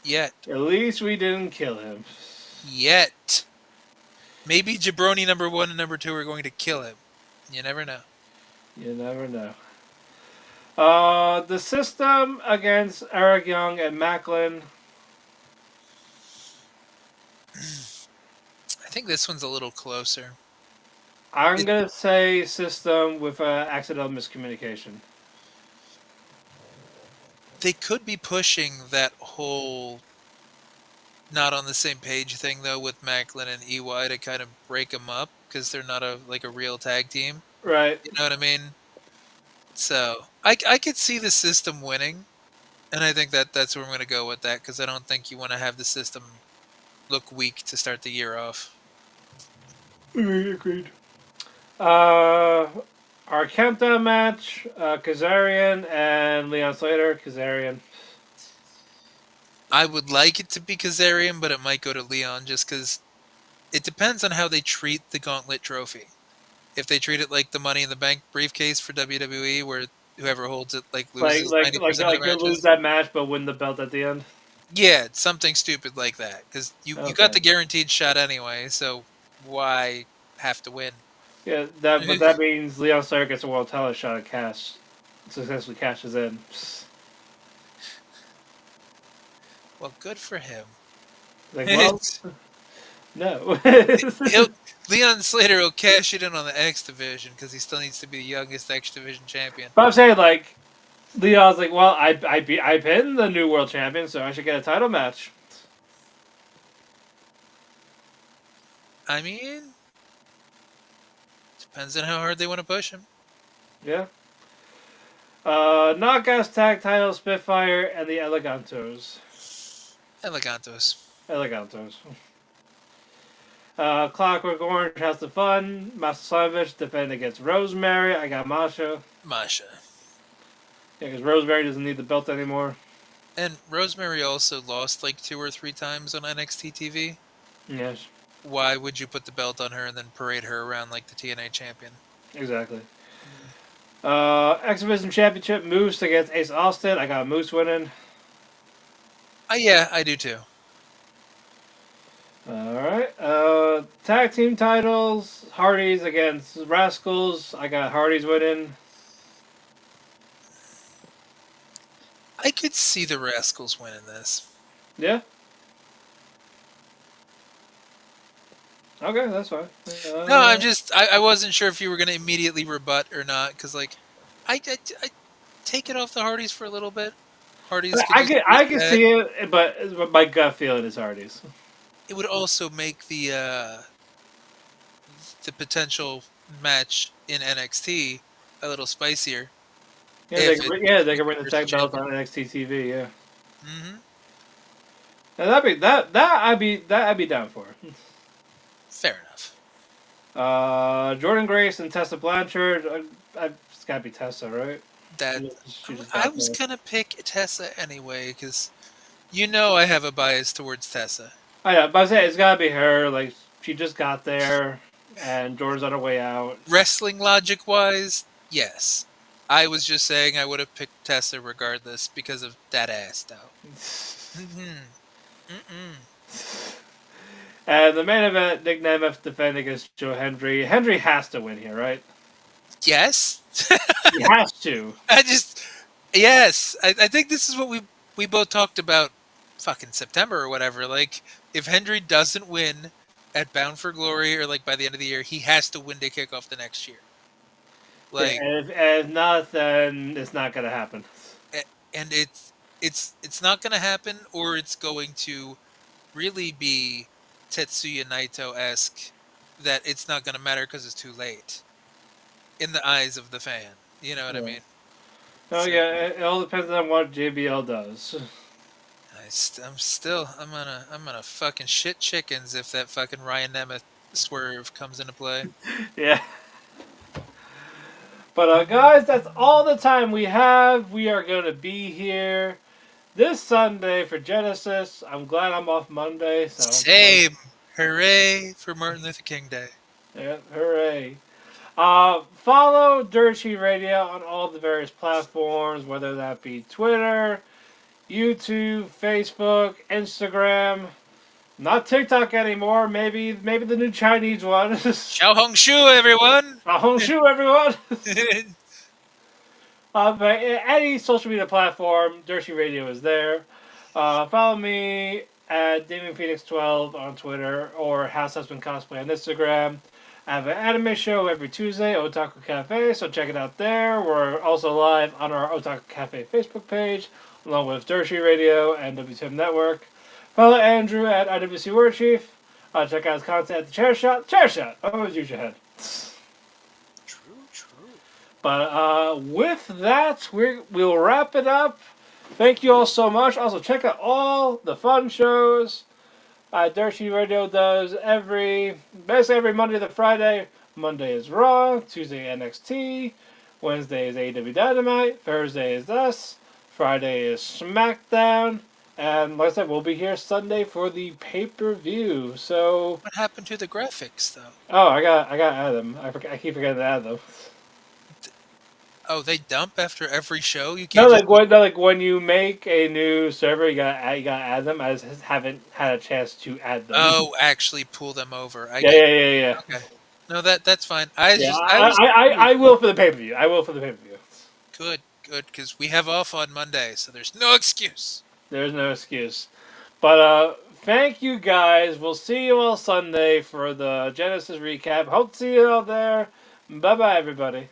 Yet. At least we didn't kill him. Yet. Maybe jabroni number 1 and number 2 are going to kill him. You never know. You never know. The system against Eric Young and Maclin. I think this one's a little closer. I'm going to say system with accidental miscommunication. They could be pushing that whole not on the same page thing though with Maclin and EY to kind of break them up because they're not a real tag team. Right. You know what I mean? So I could see the system winning, and I think that's where I'm going to go with that because I don't think you want to have the system look weak to start the year off. Agreed. Our countdown match, Kazarian and Leon Slater. Kazarian. I would like it to be Kazarian, but it might go to Leon just because it depends on how they treat the Gauntlet Trophy. If they treat it like the Money in the Bank briefcase for WWE, where whoever holds it loses 90% of you'll lose matches. that match but win the belt at the end. Yeah, something stupid like that because you got the guaranteed shot anyway, so why have to win? Yeah, but that means Leon Slater gets a world title shot at cash. Successfully cashes in. Well, good for him. Like, well, no. Leon Slater will cash it in on the X division because he still needs to be the youngest X division champion. But I'm saying, like, Leon's like, well, I pinned the new world champion, so I should get a title match. I mean, depends on how hard they want to push him. Yeah. Knockouts tag title Spitfire and the Elegantos. Elegantos. Clockwork Orange has the fun. Masha Slamovich defending against Rosemary. I got Masha. Masha. Yeah, because Rosemary doesn't need the belt anymore. And Rosemary also lost like 2 or 3 times on NXT TV. Yes. Why would you put the belt on her and then parade her around like the TNA champion? Exactly. X Division Championship Moose against Ace Austin. I got Moose winning. Yeah, I do too. Alright. Tag team titles. Hardys against Rascals. I got Hardys winning. I could see the Rascals winning this. Yeah. Okay, that's fine. No, I wasn't sure if you were going to immediately rebut or not, because, like, I take it off the Hardys for a little bit. Hardys I can see it, but my gut feeling is Hardys. It would also make the potential match in NXT a little spicier. Yeah, If they can bring the tag belts on NXT TV. Yeah, Mm-hmm. and I'd be down for. Fair enough. Jordan Grace and Tessa Blanchard. It's gotta be Tessa, right? That She just I got was there. gonna pick Tessa anyway, because you know I have a bias towards Tessa. Oh yeah, but I say it's gotta be her. Like she just got there, and Jordan's on her way out. Wrestling logic wise, yes. I was just saying I would have picked Tessa regardless because of that ass, though. Mm-hmm. Mm-mm. And the main event, Nick Nemeth defending against Joe Hendry. Hendry has to win here, right? Yes. He has to. I just yes. I think this is what we both talked about fucking September or whatever. Like if Hendry doesn't win at Bound for Glory or like by the end of the year, he has to win to kick off the next year. Yeah, Like and if not, then it's not gonna happen. and it's not going to happen, or it's going to really be Tetsuya Naito esque that it's not going to matter because it's too late in the eyes of the fan. You know what I Yeah. mean? Oh So yeah, it all depends on what JBL does. I'm gonna fucking shit chickens if that fucking Ryan Nemeth swerve comes into play. Yeah. But guys, that's all the time we have. We are gonna be here this Sunday for Genesis. I'm glad I'm off Monday, so Same. Hooray for Martin Luther King Day. yeah, hooray. Follow Dirt Sheet Radio on all the various platforms, whether that be Twitter, YouTube, Facebook, Instagram. Not TikTok anymore. Maybe the new Chinese one. Xiao Hong Shu, everyone. Honshu, everyone. But any social media platform, Dirt Sheet Radio is there. Follow me at DamianPhoenix12 on Twitter or House Husband Cosplay on Instagram. I have an anime show every Tuesday, Otaku Cafe, so check it out there. We're also live on our Otaku Cafe Facebook page, along with Dirt Sheet Radio and WTM Network. Follow Andrew at IWC Word Chief. Check out his content at the Chair Shot. Chair Shot! Always use your head. True. But with that, we'll wrap it up. Thank you all so much. Also, check out all the fun shows Dirt Sheet Radio does basically every Monday to Friday. Monday is Raw, Tuesday NXT, Wednesday is AEW Dynamite, Thursday is us, Friday is SmackDown, and like I said, we'll be here Sunday for the pay-per-view. So, What happened to the graphics, though? oh, I got to add them. I keep forgetting to add them. Oh, they dump after every show. You No, can't just. like when you make a new server, you gotta add them. I just haven't had a chance to add them. Oh, actually pull them over. I yeah, get. yeah. Okay. No, that's fine. I Yeah, just I was I will for the pay per view. I will for the pay per view. good, because we have off on Monday, so there's no excuse. There's no excuse. But thank you guys. We'll see you all Sunday for the Genesis recap. Hope to see you all there. Bye bye, everybody.